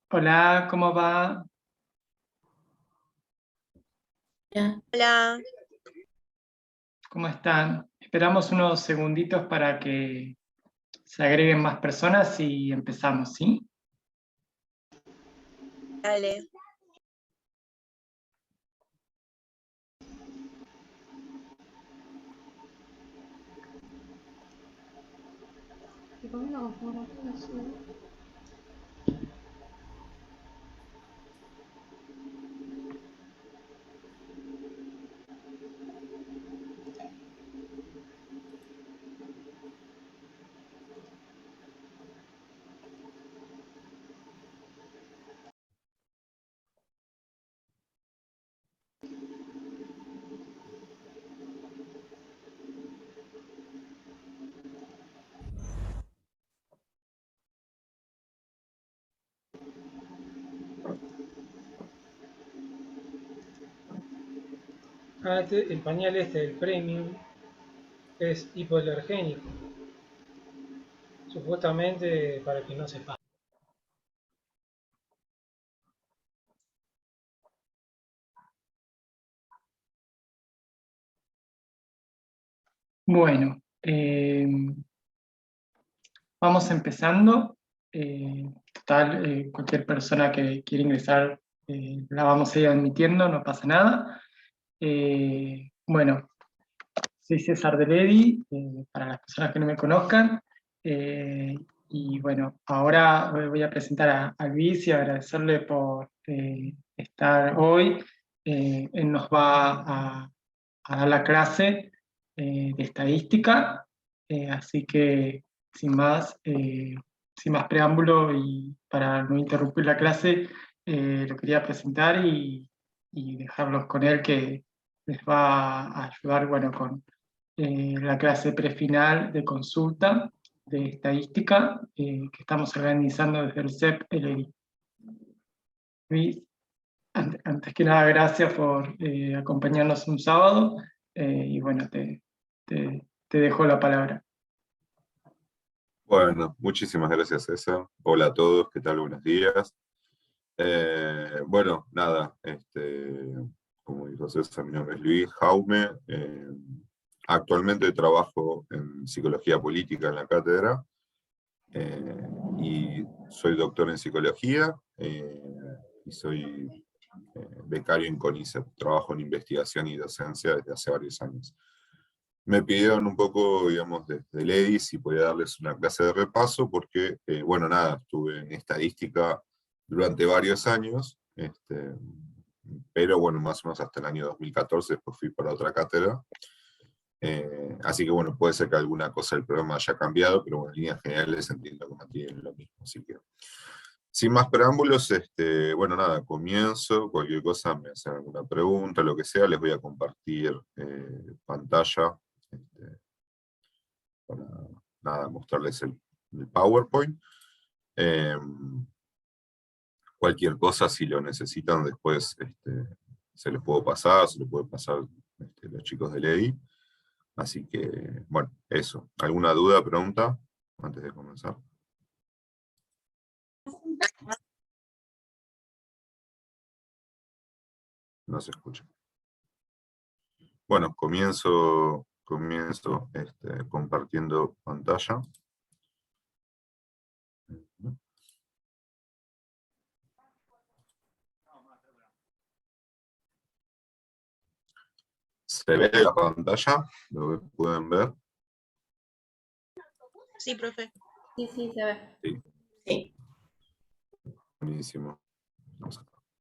Hola, ¿cómo va? Hola, ¿Cómo están? Esperamos unos segunditos para que se agreguen más personas y empezamos, ¿sí? dale. El pañal del premium es hipoalergénico, supuestamente para que no se pase. Bueno, vamos empezando. Total, cualquier persona que quiera ingresar la vamos a ir admitiendo, no pasa nada. Bueno, soy César Deledi, para las personas que no me conozcan. Y bueno, ahora voy a presentar a Luis y agradecerle por estar hoy. Él nos va a dar la clase de estadística, así que sin más preámbulo y para no interrumpir la clase, lo quería presentar y dejarlos con él que les va a ayudar, bueno, con la clase prefinal de consulta de estadística que estamos organizando desde el CEP LRI. Luis, antes que nada, gracias por acompañarnos un sábado y bueno, te dejo la palabra. Bueno, muchísimas gracias, César. Hola a todos, ¿qué tal? Buenos días. Bueno, nada, como dijo César, mi nombre es Luis Jaume. Actualmente trabajo en psicología política en la cátedra y soy doctor en psicología y soy becario en CONICET. Trabajo en investigación y docencia desde hace varios años. Me pidieron un poco, digamos, desde el EDI si podía darles una clase de repaso, porque, bueno, nada, estuve en estadística durante varios años, pero bueno, más o menos hasta el año 2014, después fui para otra cátedra. Así que bueno, puede ser que alguna cosa del programa haya cambiado, pero bueno, en líneas generales entiendo que mantienen lo mismo. Así que, sin más preámbulos, bueno, nada, comienzo, cualquier cosa me hacen alguna pregunta, lo que sea, les voy a compartir pantalla para nada, mostrarles el PowerPoint. Cualquier cosa, si lo necesitan, después se los puedo pasar, se lo puede pasar los chicos del EDI. Así que, bueno, eso. ¿Alguna duda, pregunta antes de comenzar? No se escucha. Bueno, comienzo compartiendo pantalla. ¿Se ve la pantalla? ¿Lo pueden ver? Sí, profe. Sí, se ve. Sí. Sí. Buenísimo.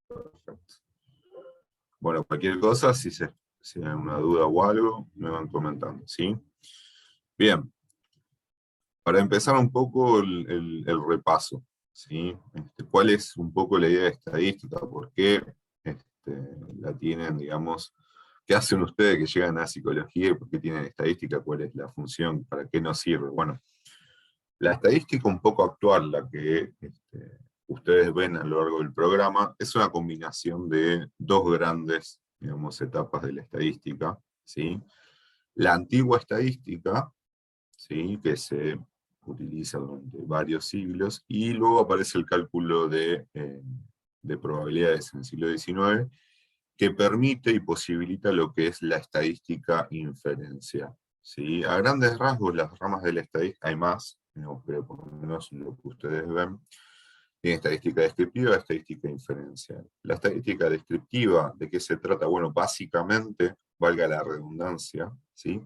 Perfecto. Bueno, cualquier cosa, si hay una duda o algo, me van comentando, ¿sí? Bien. Para empezar un poco el repaso, ¿sí? ¿Cuál es un poco la idea de estadística? ¿Por qué la tienen, digamos? ¿Qué hacen ustedes que llegan a psicología? ¿Por qué tienen estadística? ¿Cuál es la función? ¿Para qué nos sirve? Bueno, la estadística un poco actual, la que ustedes ven a lo largo del programa, es una combinación de dos grandes, digamos, etapas de la estadística, ¿sí? La antigua estadística, ¿sí? Que se utiliza durante varios siglos, y luego aparece el cálculo de probabilidades en el siglo XIX, que permite y posibilita lo que es la estadística inferencial. ¿Sí? A grandes rasgos, las ramas de la estadística, hay más, no, pero por lo menos lo que ustedes ven, tiene estadística descriptiva, estadística inferencial. La estadística descriptiva, ¿de qué se trata? Bueno, básicamente, valga la redundancia, ¿sí?,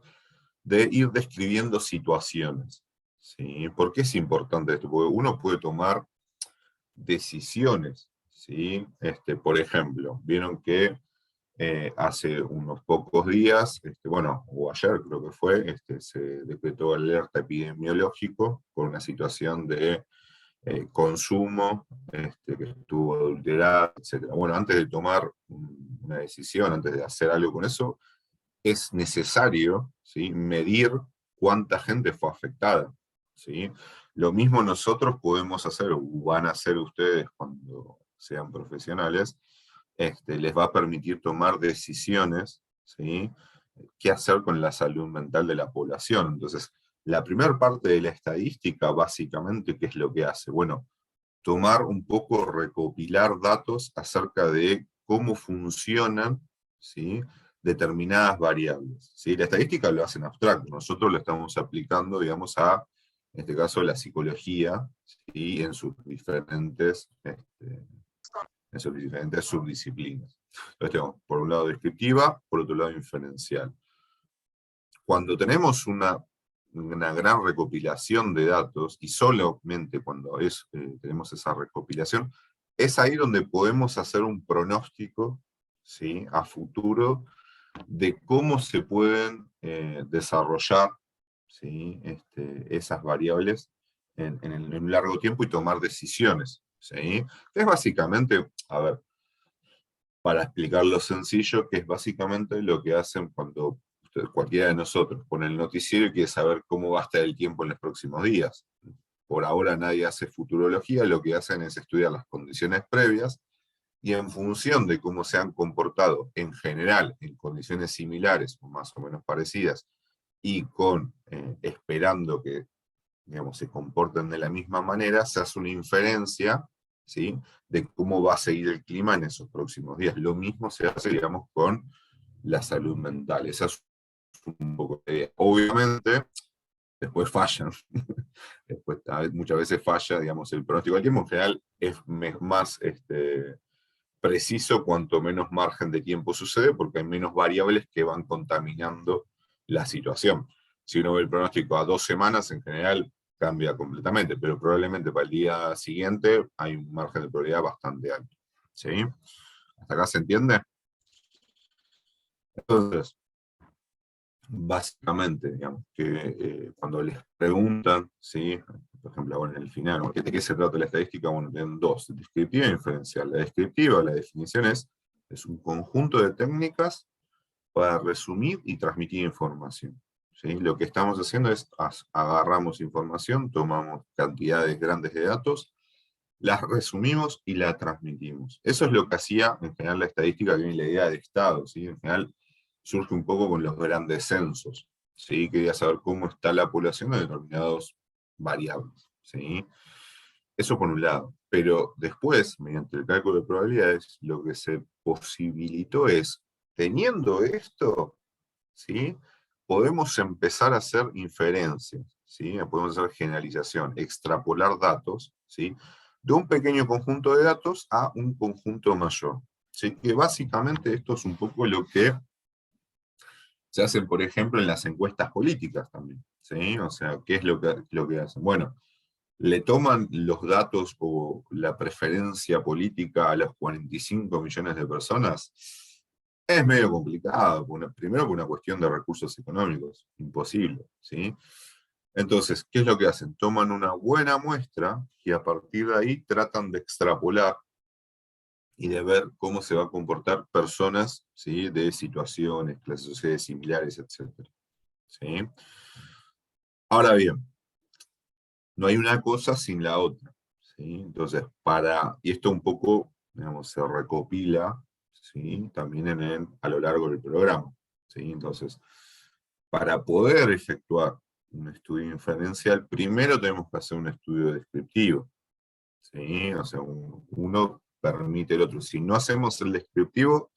de ir describiendo situaciones. ¿Sí? ¿Por qué es importante esto? Porque uno puede tomar decisiones. ¿Sí? Por ejemplo, vieron que hace unos pocos días, bueno, o ayer creo que fue, se decretó alerta epidemiológico por una situación de consumo que estuvo adulterado, etc. Bueno, antes de tomar una decisión, antes de hacer algo con eso, es necesario, ¿sí?, medir cuánta gente fue afectada. ¿Sí? Lo mismo nosotros podemos hacer, o van a hacer ustedes cuando sean profesionales, les va a permitir tomar decisiones, ¿sí?, qué hacer con la salud mental de la población. Entonces, la primera parte de la estadística, básicamente, ¿qué es lo que hace? Bueno, tomar un poco, recopilar datos acerca de cómo funcionan, ¿sí?, determinadas variables. ¿Sí? La estadística lo hace en abstracto, nosotros lo estamos aplicando, digamos, a, en este caso, la psicología, ¿sí?, en sus diferentes subdisciplinas. Entonces tenemos, por un lado, descriptiva, por otro lado, inferencial. Cuando tenemos una gran recopilación de datos, y solamente cuando tenemos esa recopilación, es ahí donde podemos hacer un pronóstico, ¿sí?, a futuro de cómo se pueden desarrollar, ¿sí?, esas variables en un largo tiempo y tomar decisiones. ¿Sí? Es básicamente, a ver, para explicarlo sencillo, que es básicamente lo que hacen cuando cualquiera de nosotros pone el noticiero y quiere saber cómo va a estar el tiempo en los próximos días. Por ahora nadie hace futurología, lo que hacen es estudiar las condiciones previas, y en función de cómo se han comportado en general, en condiciones similares o más o menos parecidas, y esperando que, digamos, se comporten de la misma manera, se hace una inferencia, ¿sí?, de cómo va a seguir el clima en esos próximos días. Lo mismo se hace, digamos, con la salud mental. Esa es un poco la idea. Obviamente, después fallan. Después, muchas veces falla, digamos, el pronóstico del tiempo. En general es más preciso cuanto menos margen de tiempo sucede, porque hay menos variables que van contaminando la situación. Si uno ve el pronóstico a 2 semanas, en general cambia completamente, pero probablemente para el día siguiente hay un margen de probabilidad bastante alto. ¿Sí? ¿Hasta acá se entiende? Entonces, básicamente, digamos, que cuando les preguntan, ¿sí?, por ejemplo, bueno, en el final, ¿de qué se trata la estadística? Bueno, tienen dos, descriptiva e inferencial. La descriptiva, la definición es un conjunto de técnicas para resumir y transmitir información. ¿Sí? Lo que estamos haciendo es agarramos información, tomamos cantidades grandes de datos, las resumimos y la transmitimos. Eso es lo que hacía en general la estadística, que viene la idea de Estado, ¿sí? En general surge un poco con los grandes censos, ¿sí? Quería saber cómo está la población de determinados variables, ¿sí? Eso por un lado. Pero después, mediante el cálculo de probabilidades, lo que se posibilitó es, teniendo esto, ¿sí?, podemos empezar a hacer inferencias, ¿sí?, podemos hacer generalización, extrapolar datos, ¿sí?, de un pequeño conjunto de datos a un conjunto mayor. ¿Sí? Que básicamente esto es un poco lo que se hace, por ejemplo, en las encuestas políticas también. ¿Sí? O sea, ¿qué es lo que hacen? Bueno, le toman los datos o la preferencia política a los 45 millones de personas. Es medio complicado, primero por una cuestión de recursos económicos, imposible, ¿sí? Entonces, ¿qué es lo que hacen? Toman una buena muestra y a partir de ahí tratan de extrapolar y de ver cómo se va a comportar personas, ¿sí?, de situaciones, clases sociales similares, etc. ¿Sí? Ahora bien, no hay una cosa sin la otra. ¿Sí? Entonces, y esto un poco, digamos, se recopila, ¿sí?, también a lo largo del programa. ¿Sí? Entonces, para poder efectuar un estudio inferencial, primero tenemos que hacer un estudio descriptivo. ¿Sí? O sea, uno permite el otro. Si no hacemos el descriptivo,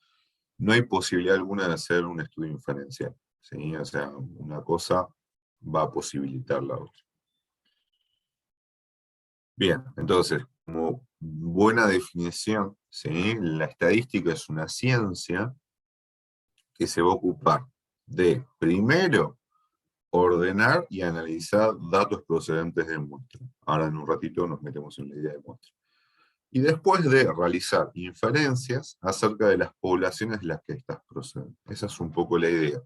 no hay posibilidad alguna de hacer un estudio inferencial. ¿Sí? O sea, una cosa va a posibilitar la otra. Bien, entonces, como buena definición, ¿sí? La estadística es una ciencia que se va a ocupar de, primero, ordenar y analizar datos procedentes de muestra. Ahora en un ratito nos metemos en la idea de muestra. Y después de realizar inferencias acerca de las poblaciones de las que estas proceden. Esa es un poco la idea.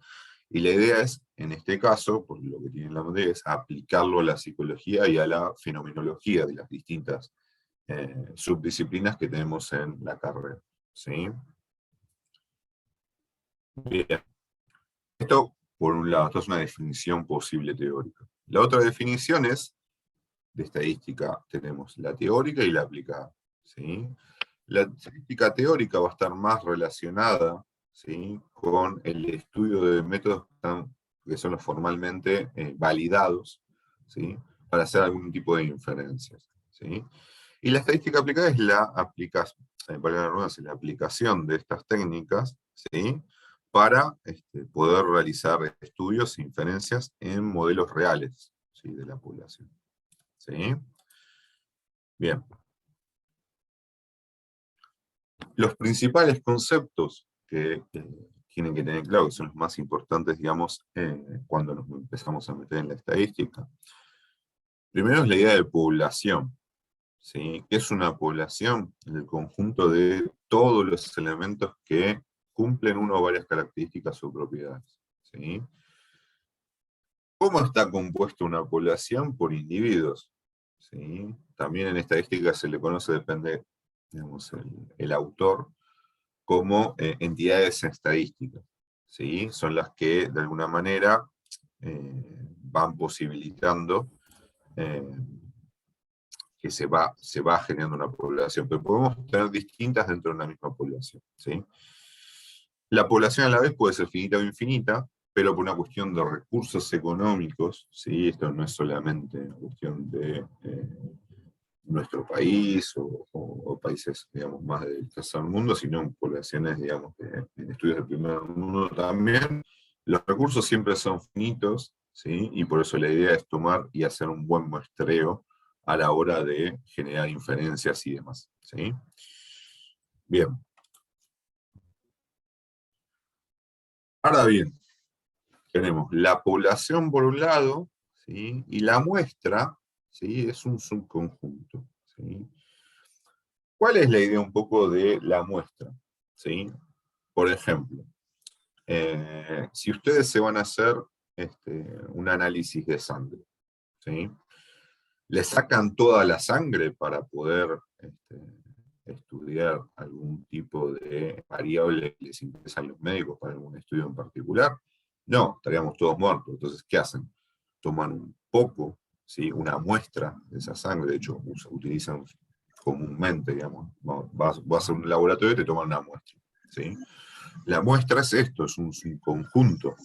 Y la idea es, en este caso, porque lo que tiene la materia es aplicarlo a la psicología y a la fenomenología de las distintas subdisciplinas que tenemos en la carrera. ¿Sí? Bien. Esto, por un lado, esto es una definición posible teórica. La otra definición es, de estadística tenemos la teórica y la aplicada. ¿Sí? La estadística teórica va a estar más relacionada, ¿sí?, con el estudio de métodos que son los formalmente validados, ¿sí?, para hacer algún tipo de inferencias. ¿Sí? Y la estadística aplicada es la aplicación, la aplicación de estas técnicas, ¿sí?, para poder realizar estudios e inferencias en modelos reales, ¿sí?, de la población. ¿Sí? Bien. Los principales conceptos que tienen que tener claro, que son los más importantes, digamos, cuando nos empezamos a meter en la estadística. Primero es la idea de población. ¿Sí? ¿Qué es una población? El conjunto de todos los elementos que cumplen una o varias características o propiedades. ¿Sí? ¿Cómo está compuesta una población? Por individuos. ¿Sí? También en estadística se le conoce, depende, digamos, el autor, como entidades estadísticas. ¿Sí? Son las que, de alguna manera, van posibilitando que se va generando una población, pero podemos tener distintas dentro de una misma población. ¿Sí? La población a la vez puede ser finita o infinita, pero por una cuestión de recursos económicos, ¿sí? Esto no es solamente una cuestión de nuestro país o países, digamos, más del tercer mundo, sino en poblaciones, digamos, en estudios del primer mundo también. Los recursos siempre son finitos, ¿sí? Y por eso la idea es tomar y hacer un buen muestreo a la hora de generar inferencias y demás. ¿Sí? Bien. Ahora bien, tenemos la población por un lado, ¿sí? Y la muestra, ¿sí?, es un subconjunto. ¿Sí? ¿Cuál es la idea un poco de la muestra? ¿Sí? Por ejemplo, si ustedes se van a hacer un análisis de sangre, ¿sí?, le sacan toda la sangre para poder estudiar algún tipo de variable que les interesa a los médicos para algún estudio en particular. No, estaríamos todos muertos. Entonces, ¿qué hacen? Toman un poco, ¿sí?, una muestra de esa sangre. De hecho, utilizan comúnmente, digamos, vas a hacer un laboratorio y te toman una muestra. ¿Sí? La muestra es esto, es un conjunto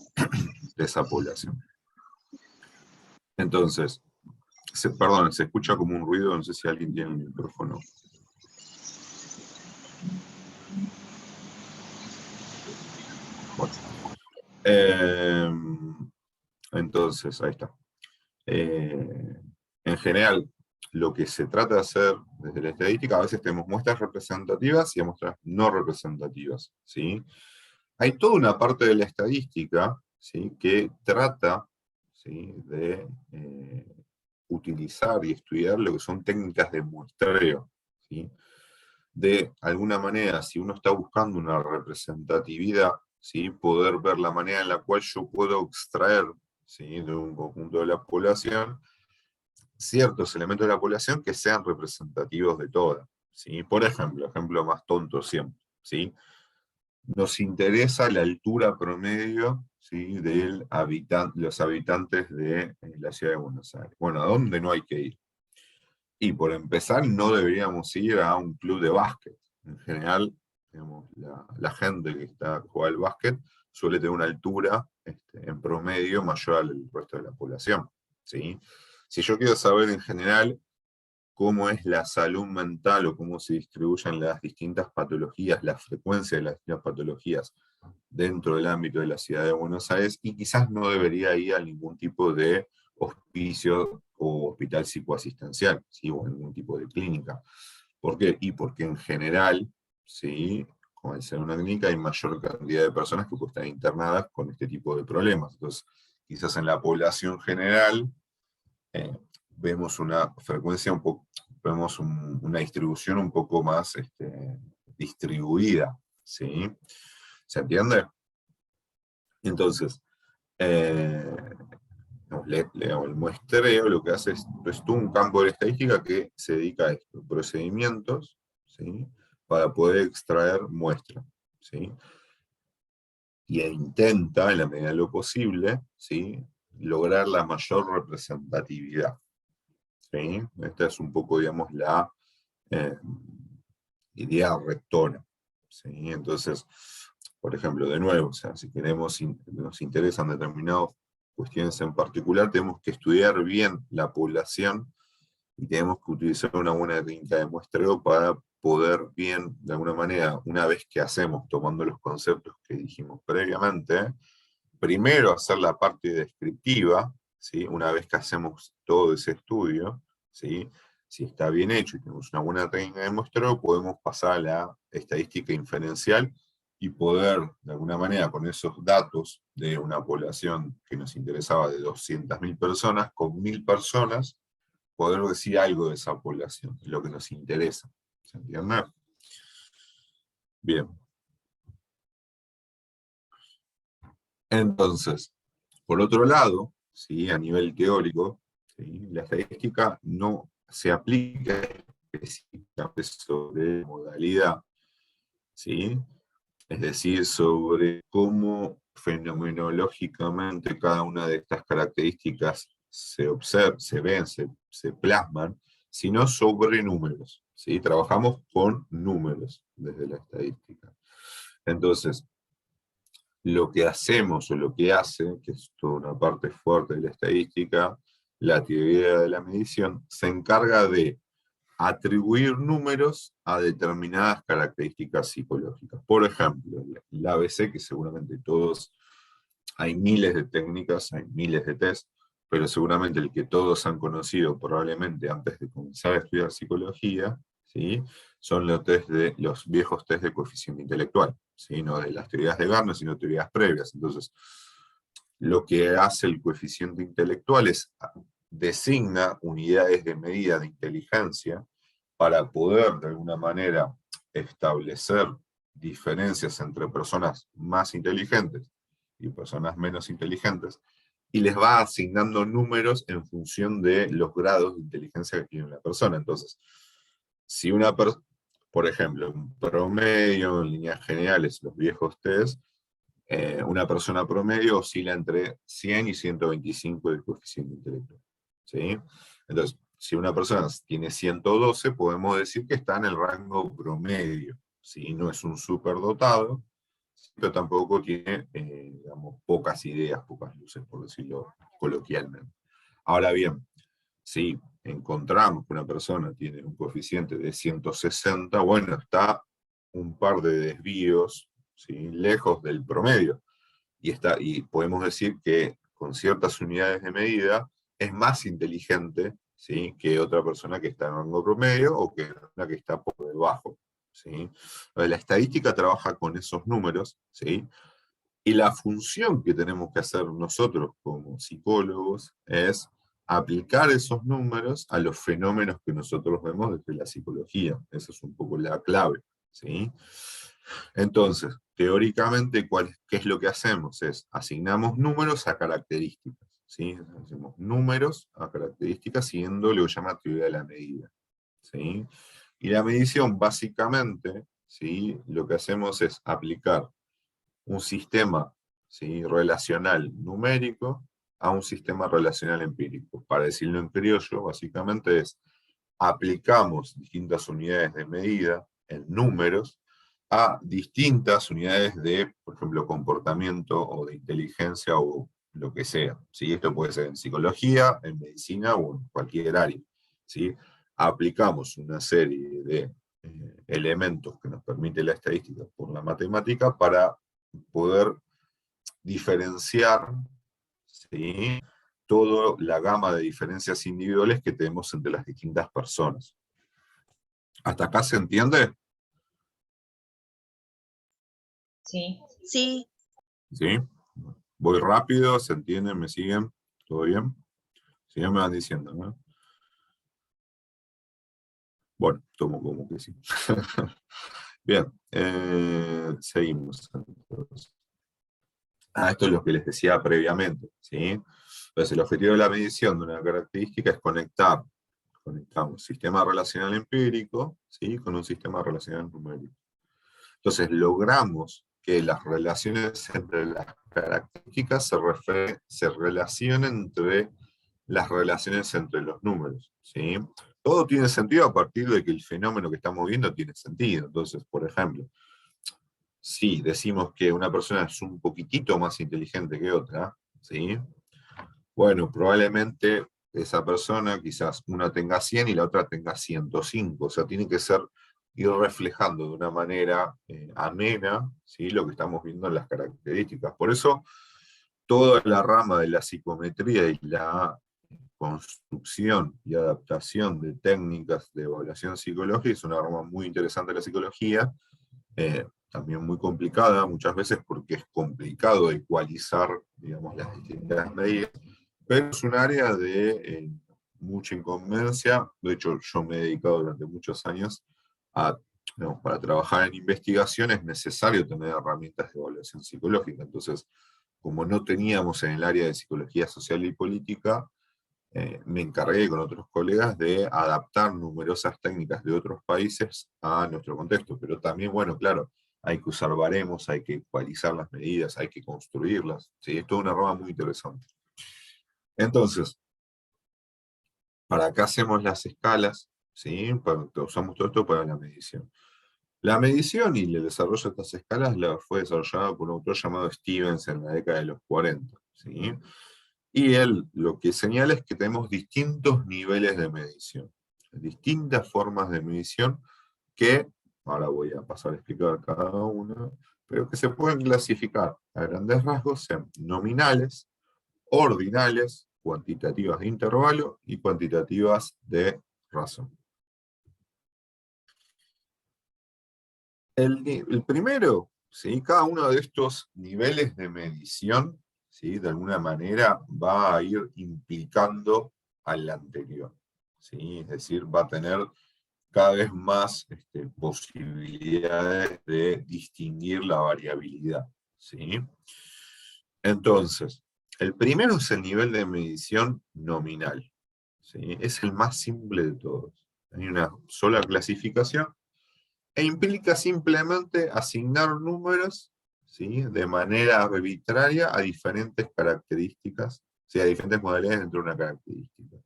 de esa población. Entonces, perdón, se escucha como un ruido, no sé si alguien tiene el micrófono. Bueno. Entonces, ahí está. En general, lo que se trata de hacer desde la estadística, a veces tenemos muestras representativas y muestras no representativas. ¿Sí? Hay toda una parte de la estadística, ¿sí?, que trata, ¿sí?, de utilizar y estudiar lo que son técnicas de muestreo. ¿Sí? De alguna manera, si uno está buscando una representatividad, ¿sí?, poder ver la manera en la cual yo puedo extraer, ¿sí?, de un conjunto de la población ciertos elementos de la población que sean representativos de toda. ¿Sí? Por ejemplo más tonto siempre, ¿sí?, nos interesa la altura promedio, ¿sí?, de los habitantes de la ciudad de Buenos Aires. Bueno, ¿a dónde no hay que ir? Y por empezar, no deberíamos ir a un club de básquet. En general, digamos, la gente que juega al básquet suele tener una altura en promedio mayor al resto de la población, ¿sí? Si yo quiero saber en general cómo es la salud mental o cómo se distribuyen las distintas patologías, la frecuencia de las distintas patologías dentro del ámbito de la ciudad de Buenos Aires, y quizás no debería ir a ningún tipo de hospicio o hospital psicoasistencial, ¿sí? O ningún tipo de clínica. ¿Por qué? Y porque en general, ¿sí? Como al ser una clínica, hay mayor cantidad de personas que pueden estar internadas con este tipo de problemas. Entonces, quizás en la población general vemos una frecuencia un poco, vemos una distribución un poco más distribuida, ¿sí? ¿Se entiende? Entonces, el muestreo lo que hace es todo un campo de estadística que se dedica a estos procedimientos, ¿sí? Para poder extraer muestra, ¿sí? Y intenta, en la medida de lo posible, ¿sí? Lograr la mayor representatividad, ¿sí? Esta es un poco, digamos, la idea rectora, ¿sí? Entonces, por ejemplo, de nuevo, o sea, si nos interesan determinadas cuestiones en particular, tenemos que estudiar bien la población y tenemos que utilizar una buena técnica de muestreo para poder bien, de alguna manera, una vez que hacemos, tomando los conceptos que dijimos previamente, primero hacer la parte descriptiva, ¿sí? Una vez que hacemos todo ese estudio, ¿sí? Si está bien hecho y tenemos una buena técnica de muestreo, podemos pasar a la estadística inferencial y poder, de alguna manera, con esos datos de una población que nos interesaba de 200.000 personas, con 1.000 personas, poder decir algo de esa población, lo que nos interesa. ¿Se entiende? Bien. Entonces, por otro lado, ¿sí? A nivel teórico, ¿sí? La estadística no se aplica específicamente sobre modalidad, ¿sí? Es decir, sobre cómo fenomenológicamente cada una de estas características se observa, se ven, se plasman, sino sobre números, ¿sí? Trabajamos con números desde la estadística. Entonces, lo que hacemos o lo que hace, que es toda una parte fuerte de la estadística, la teoría de la medición, se encarga de atribuir números a determinadas características psicológicas. Por ejemplo, el ABC, que seguramente todos, hay miles de técnicas, hay miles de test, pero seguramente el que todos han conocido probablemente antes de comenzar a estudiar psicología, ¿sí? Son los viejos test de coeficiente intelectual, ¿sí? No de las teorías de Gardner, sino teorías previas. Entonces, lo que hace el coeficiente intelectual es designa unidades de medida de inteligencia para poder, de alguna manera, establecer diferencias entre personas más inteligentes y personas menos inteligentes, y les va asignando números en función de los grados de inteligencia que tiene una persona. Entonces, si por ejemplo, un promedio, en líneas generales, los viejos test, una persona promedio oscila entre 100 y 125 de coeficiente intelectual, ¿sí? Entonces, si una persona tiene 112, podemos decir que está en el rango promedio, ¿sí? No es un superdotado, pero tampoco tiene, digamos, pocas ideas, pocas luces, por decirlo coloquialmente. Ahora bien, si encontramos que una persona tiene un coeficiente de 160, bueno, está un par de desvíos, ¿sí? Lejos del promedio. Y podemos decir que con ciertas unidades de medida es más inteligente, ¿sí? Que otra persona que está en rango promedio o que una que está por debajo, ¿sí? La estadística trabaja con esos números, ¿sí? Y la función que tenemos que hacer nosotros como psicólogos es aplicar esos números a los fenómenos que nosotros vemos desde la psicología. Esa es un poco la clave, ¿sí? Entonces, teóricamente, ¿qué es lo que hacemos? Asignamos números a características, ¿sí? Hacemos números a características siguiendo lo que se llama teoría de la medida, ¿sí? Y la medición, básicamente, ¿sí? Lo que hacemos es aplicar un sistema, ¿sí? Relacional numérico a un sistema relacional empírico. Para decirlo en criollo, básicamente aplicamos distintas unidades de medida en números a distintas unidades de, por ejemplo, comportamiento o de inteligencia o lo que sea, ¿sí? Esto puede ser en psicología, en medicina o en cualquier área, ¿sí? Aplicamos una serie de elementos que nos permite la estadística por la matemática para poder diferenciar, ¿sí?, toda la gama de diferencias individuales que tenemos entre las distintas personas. ¿Hasta acá se entiende? Sí. Sí, ¿Sí? Voy rápido, ¿se entienden? ¿Me siguen? ¿Todo bien? Si no me van diciendo, ¿no? Bueno, tomo como que sí. Bien, seguimos. Entonces. Esto es lo que les decía previamente, ¿sí? Entonces, el objetivo de la medición de una característica es conectamos un sistema relacional empírico, ¿sí?, con un sistema relacional numérico. Entonces, logramos que las relaciones entre las características se relacionen entre las relaciones entre los números, ¿sí? Todo tiene sentido a partir de que el fenómeno que estamos viendo tiene sentido. Entonces, por ejemplo, si decimos que una persona es un poquitito más inteligente que otra, ¿sí?, bueno, probablemente esa persona, quizás una tenga 100 y la otra tenga 105. O sea, tiene que ir reflejando de una manera amena, ¿sí?, lo que estamos viendo en las características. Por eso, toda la rama de la psicometría y la construcción y adaptación de técnicas de evaluación psicológica es una rama muy interesante de la psicología, también muy complicada muchas veces porque es complicado ecualizar, digamos, las distintas medidas, pero es un área de mucha incumbencia. De hecho, yo me he dedicado durante muchos años a, digamos, para trabajar en investigación es necesario tener herramientas de evaluación psicológica. Entonces, como no teníamos en el área de psicología social y política, me encargué con otros colegas de adaptar numerosas técnicas de otros países a nuestro contexto, pero también, bueno, claro, hay que usar baremos, hay que ecualizar las medidas, hay que construirlas, ¿sí? Es toda una rama muy interesante. Entonces, para acá hacemos las escalas, ¿sí? Usamos todo esto para la medición. La medición y el desarrollo de estas escalas fue desarrollada por un autor llamado Stevens en la década de los 40, ¿sí? Y él lo que señala es que tenemos distintos niveles de medición, distintas formas de medición que, ahora voy a pasar a explicar cada una, pero que se pueden clasificar a grandes rasgos en nominales, ordinales, cuantitativas de intervalo y cuantitativas de razón. El primero, ¿sí?, cada uno de estos niveles de medición, ¿sí?, de alguna manera va a ir implicando al anterior, ¿sí? Es decir, va a tener cada vez más posibilidades de distinguir la variabilidad, ¿sí? Entonces, el primero es el nivel de medición nominal, ¿sí? Es el más simple de todos. Hay una sola clasificación e implica simplemente asignar números, ¿sí?, de manera arbitraria a diferentes características, ¿sí?, a diferentes modalidades dentro de una característica.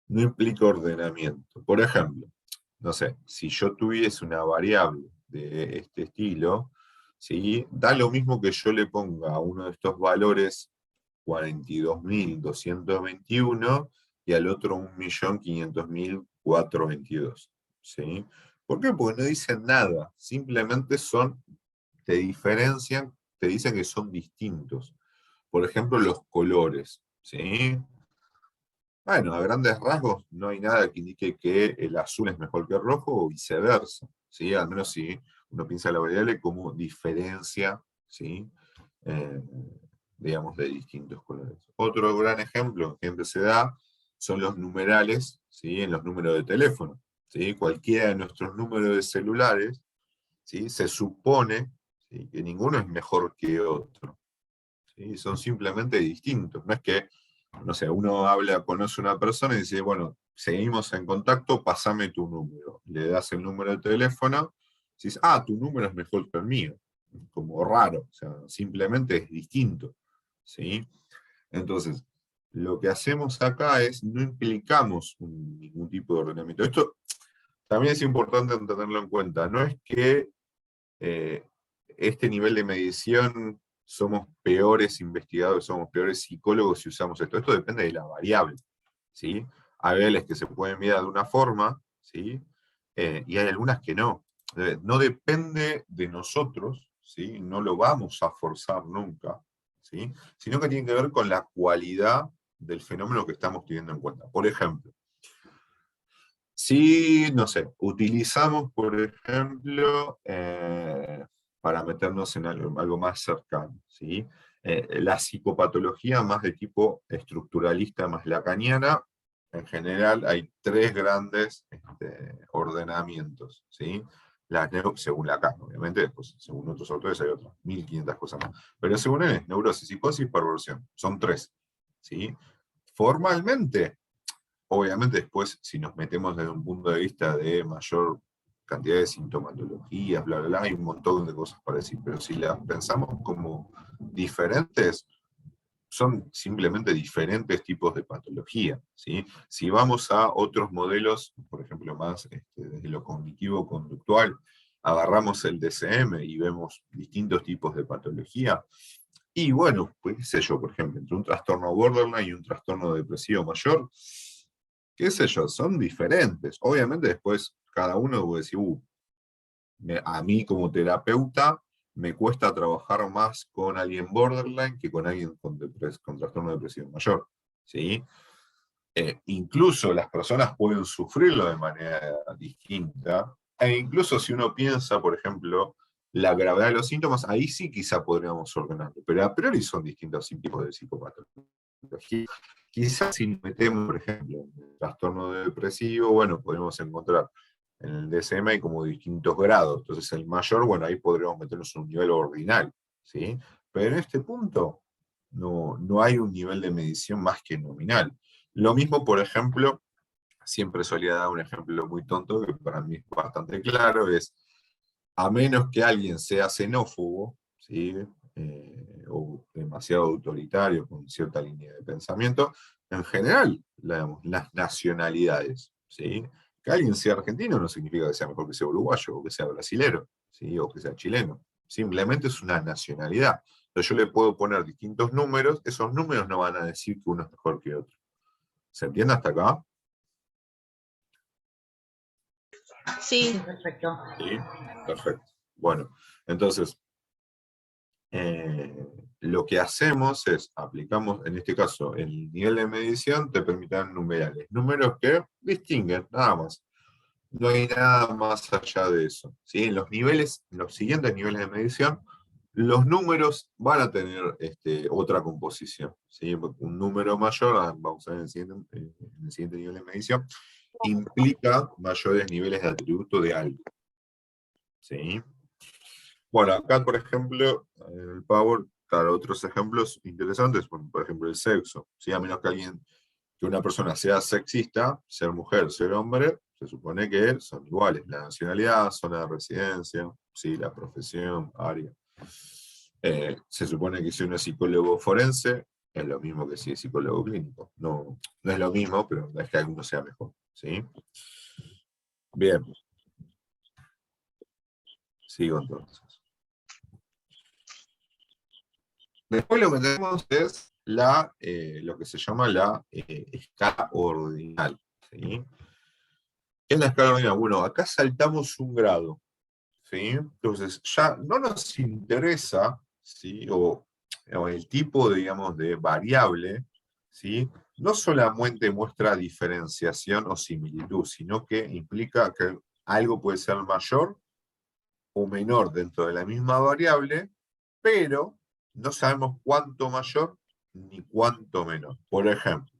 No implica ordenamiento. Por ejemplo, no sé, si yo tuviese una variable de este estilo, ¿sí?, da lo mismo que yo le ponga a uno de estos valores 42.221 y al otro 1.500.422, ¿sí? ¿Por qué? Porque no dicen nada, simplemente te diferencian, te dicen que son distintos. Por ejemplo, los colores, ¿sí? Bueno, a grandes rasgos no hay nada que indique que el azul es mejor que el rojo o viceversa, ¿sí? Al menos si uno piensa la variable como diferencia, ¿sí?, digamos, de distintos colores. Otro gran ejemplo que siempre se da son los numerales, ¿sí?, en los números de teléfono, ¿sí? Cualquiera de nuestros números de celulares, ¿sí?, se supone, ¿sí?, que ninguno es mejor que otro, ¿sí? Son simplemente distintos. No es que, no sé, uno conoce a una persona y dice, bueno, seguimos en contacto, pasame tu número. Le das el número de teléfono, y dices, tu número es mejor que el mío. Como raro, o sea, simplemente es distinto, ¿sí? Entonces, lo que hacemos acá es, no implicamos ningún tipo de ordenamiento. Esto también es importante tenerlo en cuenta. No es que este nivel de medición somos peores investigadores, somos peores psicólogos si usamos esto. Esto depende de la variable, ¿sí? Hay variables que se pueden mirar de una forma, ¿sí? Y hay algunas que no. No depende de nosotros, ¿sí? No lo vamos a forzar nunca, ¿sí? Sino que tiene que ver con la cualidad del fenómeno que estamos teniendo en cuenta. Por ejemplo, si, no sé, utilizamos, por ejemplo, para meternos en algo más cercano, ¿sí? La psicopatología más de tipo estructuralista más lacaniana, en general hay tres grandes ordenamientos, ¿sí? Según Lacan, obviamente, después según otros autores hay otras 1500 cosas más. Pero según él es neurosis, psicosis, perversión. Son tres, ¿sí? Formalmente, obviamente después, si nos metemos desde un punto de vista de mayor cantidad de sintomatologías, bla, bla, bla, hay un montón de cosas para decir, pero si las pensamos como diferentes, son simplemente diferentes tipos de patología, ¿sí? Si vamos a otros modelos, por ejemplo, más desde lo cognitivo-conductual, agarramos el DSM y vemos distintos tipos de patología, y bueno, pues qué sé yo, por ejemplo, entre un trastorno borderline y un trastorno depresivo mayor, qué sé yo, son diferentes. Obviamente después cada uno puede decir, a mí como terapeuta me cuesta trabajar más con alguien borderline que con alguien con trastorno depresivo mayor, ¿sí? Incluso las personas pueden sufrirlo de manera distinta, e incluso si uno piensa, por ejemplo, la gravedad de los síntomas, ahí sí quizá podríamos ordenarlo, pero a priori son distintos tipos de psicopatología. Quizás si nos metemos, por ejemplo, en el trastorno depresivo, bueno, podemos encontrar en el DSM hay como distintos grados, entonces el mayor, bueno, ahí podríamos meternos en un nivel ordinal, ¿sí? Pero en este punto no hay un nivel de medición más que nominal. Lo mismo, por ejemplo, siempre solía dar un ejemplo muy tonto, que para mí es bastante claro, es, a menos que alguien sea xenófobo, ¿sí? O demasiado autoritario con cierta línea de pensamiento, en general, las nacionalidades, ¿sí? Que alguien sea argentino no significa que sea mejor que sea uruguayo, o que sea brasilero, ¿sí? O que sea chileno. Simplemente es una nacionalidad. Entonces yo le puedo poner distintos números, esos números no van a decir que uno es mejor que otro. ¿Se entiende hasta acá? Sí, Perfecto. Sí, perfecto. Bueno, entonces, lo que hacemos es, aplicamos, en este caso, el nivel de medición te permitan numerales. Números que distinguen, nada más. No hay nada más allá de eso, ¿sí? En los niveles, en los siguientes niveles de medición, los números van a tener otra composición, ¿sí? Un número mayor, vamos a ver en el siguiente nivel de medición, implica mayores niveles de atributo de algo, ¿sí? Bueno, acá, por ejemplo, en el Power, claro, otros ejemplos interesantes, por ejemplo, el sexo, ¿sí? A menos que una persona sea sexista, ser mujer, ser hombre, se supone que son iguales. La nacionalidad, zona de residencia, ¿sí? La profesión, área. Se supone que si uno es psicólogo forense, es lo mismo que si es psicólogo clínico. No es lo mismo, pero no es que alguno sea mejor, ¿sí? Bien, sigo entonces. Después lo que tenemos es lo que se llama la escala ordinal, ¿sí? ¿Qué es la escala ordinal? Bueno, acá saltamos un grado, ¿sí? Entonces ya no nos interesa, ¿sí? O el tipo, digamos, de variable, ¿sí? No solamente muestra diferenciación o similitud, sino que implica que algo puede ser mayor o menor dentro de la misma variable, pero no sabemos cuánto mayor ni cuánto menor. Por ejemplo,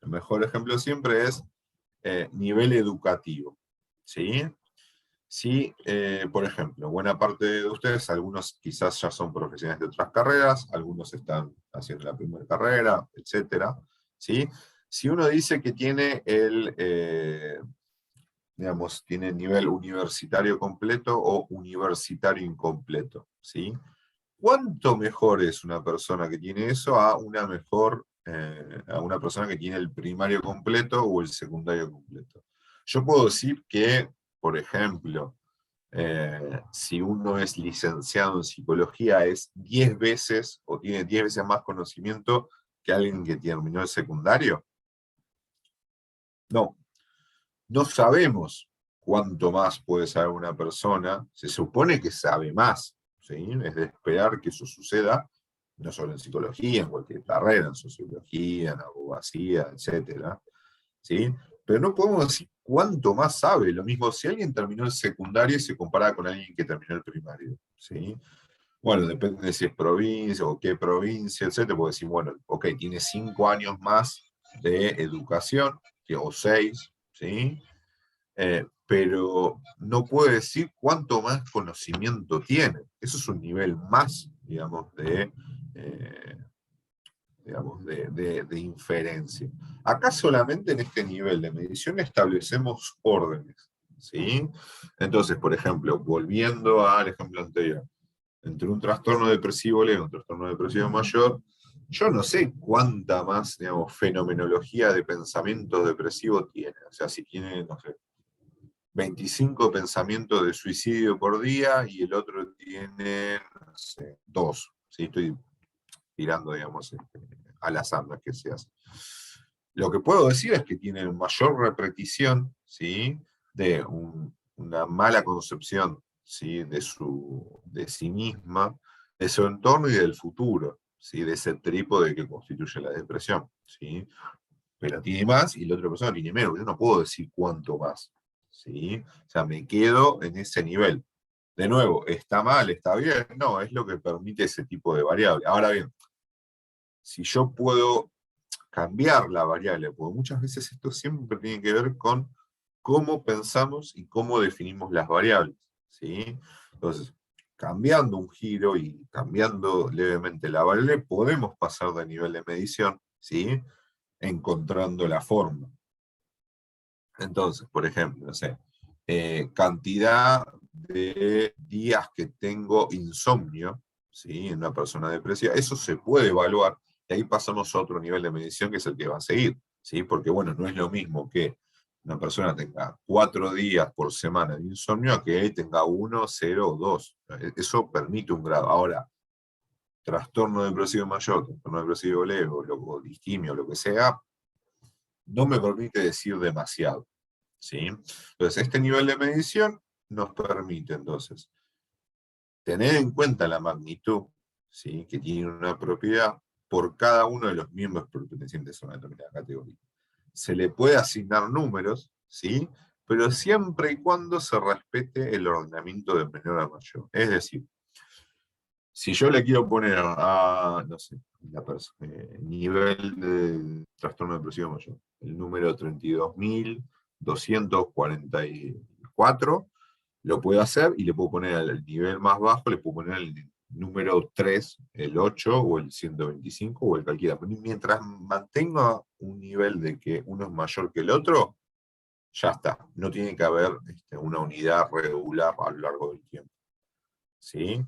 el mejor ejemplo siempre es nivel educativo, ¿sí? Si, por ejemplo, buena parte de ustedes, algunos quizás ya son profesionales de otras carreras, algunos están haciendo la primera carrera, etcétera, ¿sí? Si uno dice que tiene digamos, tiene nivel universitario completo o universitario incompleto, ¿sí? ¿Cuánto mejor es una persona que tiene eso a una persona que tiene el primario completo o el secundario completo? Yo puedo decir que, por ejemplo, si uno es licenciado en psicología, es 10 veces o tiene 10 veces más conocimiento que alguien que terminó el secundario. No, no sabemos cuánto más puede saber una persona, se supone que sabe más, ¿sí? Es de esperar que eso suceda, no solo en psicología, en cualquier carrera, en sociología, en abogacía, etcétera, ¿sí? Pero no podemos decir cuánto más sabe. Lo mismo si alguien terminó el secundario y se compara con alguien que terminó el primario, ¿sí? Bueno, depende de si es provincia o qué provincia, etcétera. Puedo decir, bueno, ok, tiene 5 años más de educación, o 6, ¿sí? Pero no puede decir cuánto más conocimiento tiene. Eso es un nivel más, digamos, de inferencia. Acá solamente en este nivel de medición establecemos órdenes, ¿sí? Entonces, por ejemplo, volviendo al ejemplo anterior, entre un trastorno depresivo leve y un trastorno depresivo mayor, yo no sé cuánta más, digamos, fenomenología de pensamientos depresivos tiene. O sea, si tiene, no sé, 25 pensamientos de suicidio por día y el otro tiene, no sé, 2. ¿Sí? Estoy tirando, digamos, a las andas que se hace. Lo que puedo decir es que tienen mayor repetición, ¿sí? De una mala concepción, ¿sí? De sí misma, de su entorno y del futuro, ¿sí? De ese trípode que constituye la depresión, ¿sí? Pero tiene más y la otra persona tiene menos. Yo no puedo decir cuánto más, ¿sí? O sea, me quedo en ese nivel. De nuevo, ¿está mal? ¿Está bien? No, es lo que permite ese tipo de variable. Ahora bien, si yo puedo cambiar la variable, porque muchas veces esto siempre tiene que ver con cómo pensamos y cómo definimos las variables, ¿sí? Entonces, cambiando un giro y cambiando levemente la variable, podemos pasar de nivel de medición, ¿sí? Encontrando la forma. Entonces, por ejemplo, no sé, cantidad de días que tengo insomnio, ¿sí? En una persona depresiva, eso se puede evaluar, y ahí pasamos a otro nivel de medición que es el que va a seguir, ¿sí? Porque, bueno, no es lo mismo que una persona tenga 4 días por semana de insomnio a que tenga 1, 0 o 2. Eso permite un grado. Ahora, trastorno depresivo mayor, trastorno depresivo leve, o distimia, o lo que sea, no me permite decir demasiado, ¿sí? Entonces, este nivel de medición nos permite, entonces, tener en cuenta la magnitud, ¿sí? Que tiene una propiedad por cada uno de los miembros pertenecientes a una determinada categoría. Se le puede asignar números, ¿sí? Pero siempre y cuando se respete el ordenamiento de menor a mayor. Es decir, si yo le quiero poner a no sé, nivel de trastorno depresivo mayor, el número 32.244, lo puedo hacer y le puedo poner al nivel más bajo, le puedo poner el número 3, el 8 o el 125 o el cualquiera. Mientras mantenga un nivel de que uno es mayor que el otro, ya está. No tiene que haber una unidad regular a lo largo del tiempo, ¿sí?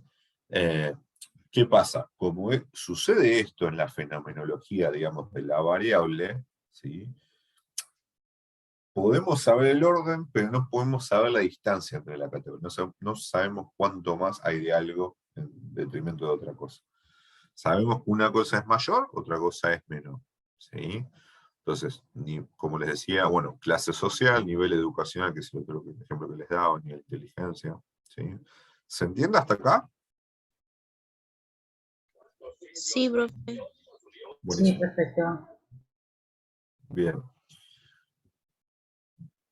¿Qué pasa? Como sucede esto en la fenomenología, digamos, de la variable, ¿sí? Podemos saber el orden, pero no podemos saber la distancia entre la categoría. No sabemos cuánto más hay de algo en detrimento de otra cosa. Sabemos que una cosa es mayor, otra cosa es menor, ¿sí? Entonces, como les decía, bueno, clase social, nivel educacional, que es el otro ejemplo que les daba, nivel de inteligencia, ¿sí? ¿Se entiende hasta acá? Sí, profe. Sí, Buenísimo. perfecto. Bien.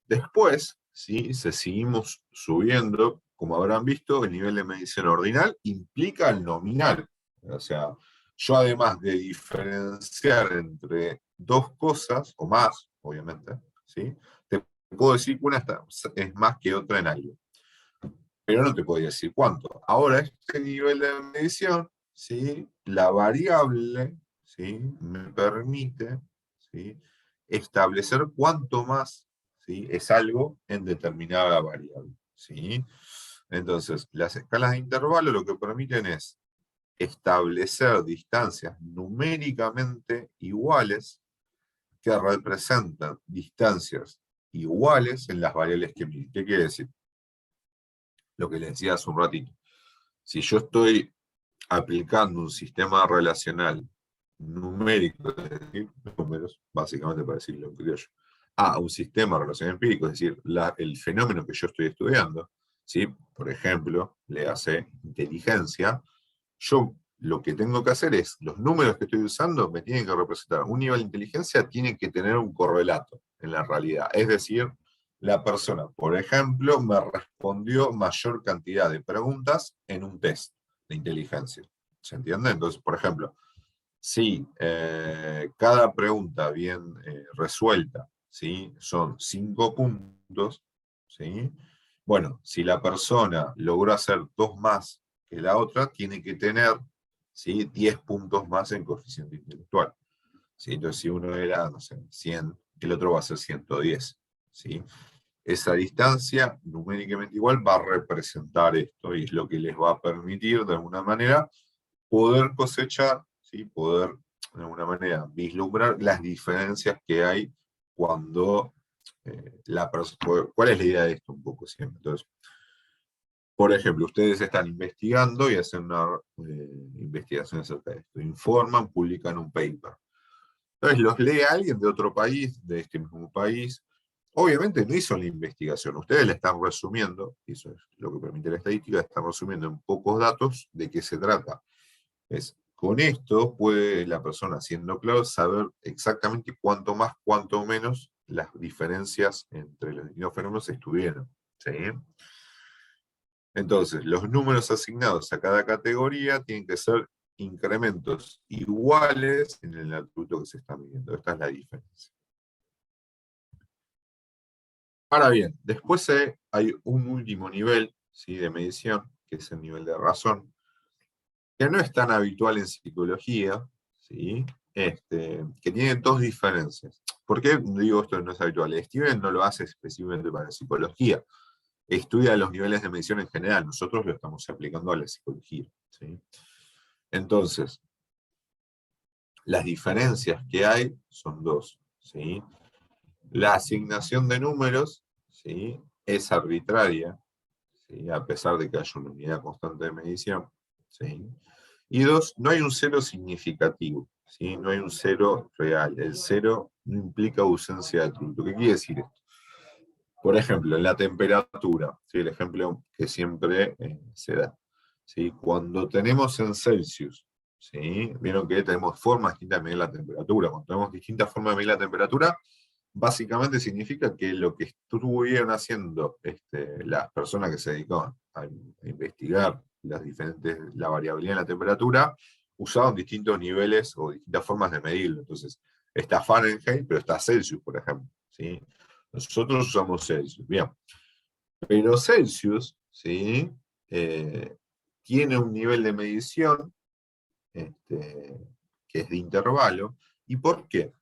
Después, ¿sí? Si seguimos subiendo, como habrán visto, el nivel de medición ordinal implica el nominal. O sea, yo además de diferenciar entre dos cosas, o más, obviamente, ¿sí? Te puedo decir que una es más que otra en algo. Pero no te podría decir cuánto. Ahora, este nivel de medición, ¿sí? La variable, ¿sí? Me permite, ¿sí? Establecer cuánto más, ¿sí? Es algo en determinada variable, ¿sí? Entonces, las escalas de intervalo lo que permiten es establecer distancias numéricamente iguales que representan distancias iguales en las variables que miden. ¿Qué quiere decir? lo que les decía hace un ratito. Si yo estoy aplicando un sistema relacional numérico, es decir, números, básicamente para decirlo en criollo, a un sistema relacional empírico, es decir, el fenómeno que yo estoy estudiando, ¿sí? Por ejemplo, le hace inteligencia, yo lo que tengo que hacer es, los números que estoy usando me tienen que representar un nivel de inteligencia, tiene que tener un correlato en la realidad. Es decir, la persona, por ejemplo, me respondió mayor cantidad de preguntas en un test de inteligencia. ¿Se entiende? Entonces, por ejemplo, si cada pregunta bien resuelta, ¿sí? Son 5 puntos, ¿sí? Bueno, si la persona logró hacer 2 más que la otra, tiene que tener, ¿sí? 10 puntos más en coeficiente intelectual. ¿Sí? Entonces, si uno era, no sé, 100, el otro va a ser 110. ¿Sí? Esa distancia, numéricamente igual, va a representar esto y es lo que les va a permitir, de alguna manera, poder cosechar, ¿sí? Poder, de alguna manera, vislumbrar las diferencias que hay cuando la persona... ¿Cuál es la idea de esto un poco siempre? Entonces, por ejemplo, ustedes están investigando y hacen una investigación acerca de esto. Informan, publican un paper. Entonces los lee alguien de otro país, de este mismo país. Obviamente no hizo la investigación, ustedes la están resumiendo, y eso es lo que permite la estadística, están resumiendo en pocos datos de qué se trata. Con esto puede la persona, siendo claro, saber exactamente cuánto más, cuánto menos las diferencias entre los distintos fenómenos estuvieron. ¿Sí? Entonces, los números asignados a cada categoría tienen que ser incrementos iguales en el atributo que se está midiendo. Esta es la diferencia. Ahora bien, después hay un último nivel, ¿sí? De medición, que es el nivel de razón, que no es tan habitual en psicología, ¿sí? Que tiene 2 diferencias. ¿Por qué digo esto no es habitual? Steven no lo hace específicamente para psicología, estudia los niveles de medición en general, nosotros lo estamos aplicando a la psicología. ¿Sí? Entonces, las diferencias que hay son 2. ¿Sí? La asignación de números, ¿sí? Es arbitraria, ¿sí? A pesar de que haya una unidad constante de medición. ¿Sí? Y 2, no hay un cero significativo, ¿sí? No hay un cero real. El cero no implica ausencia de atributo. ¿Qué quiere decir esto? Por ejemplo, en la temperatura, ¿sí? El ejemplo que siempre se da. ¿Sí? Cuando tenemos en Celsius, ¿sí? Vieron que tenemos formas distintas de medir la temperatura. Cuando tenemos distintas formas de medir la temperatura, básicamente significa que lo que estuvieron haciendo las personas que se dedicaban a investigar la variabilidad en la temperatura, usaban distintos niveles o distintas formas de medirlo. Entonces, está Fahrenheit, pero está Celsius, por ejemplo. ¿Sí? Nosotros usamos Celsius, bien. Pero Celsius, ¿sí? Tiene un nivel de medición que es de intervalo. ¿Y por qué?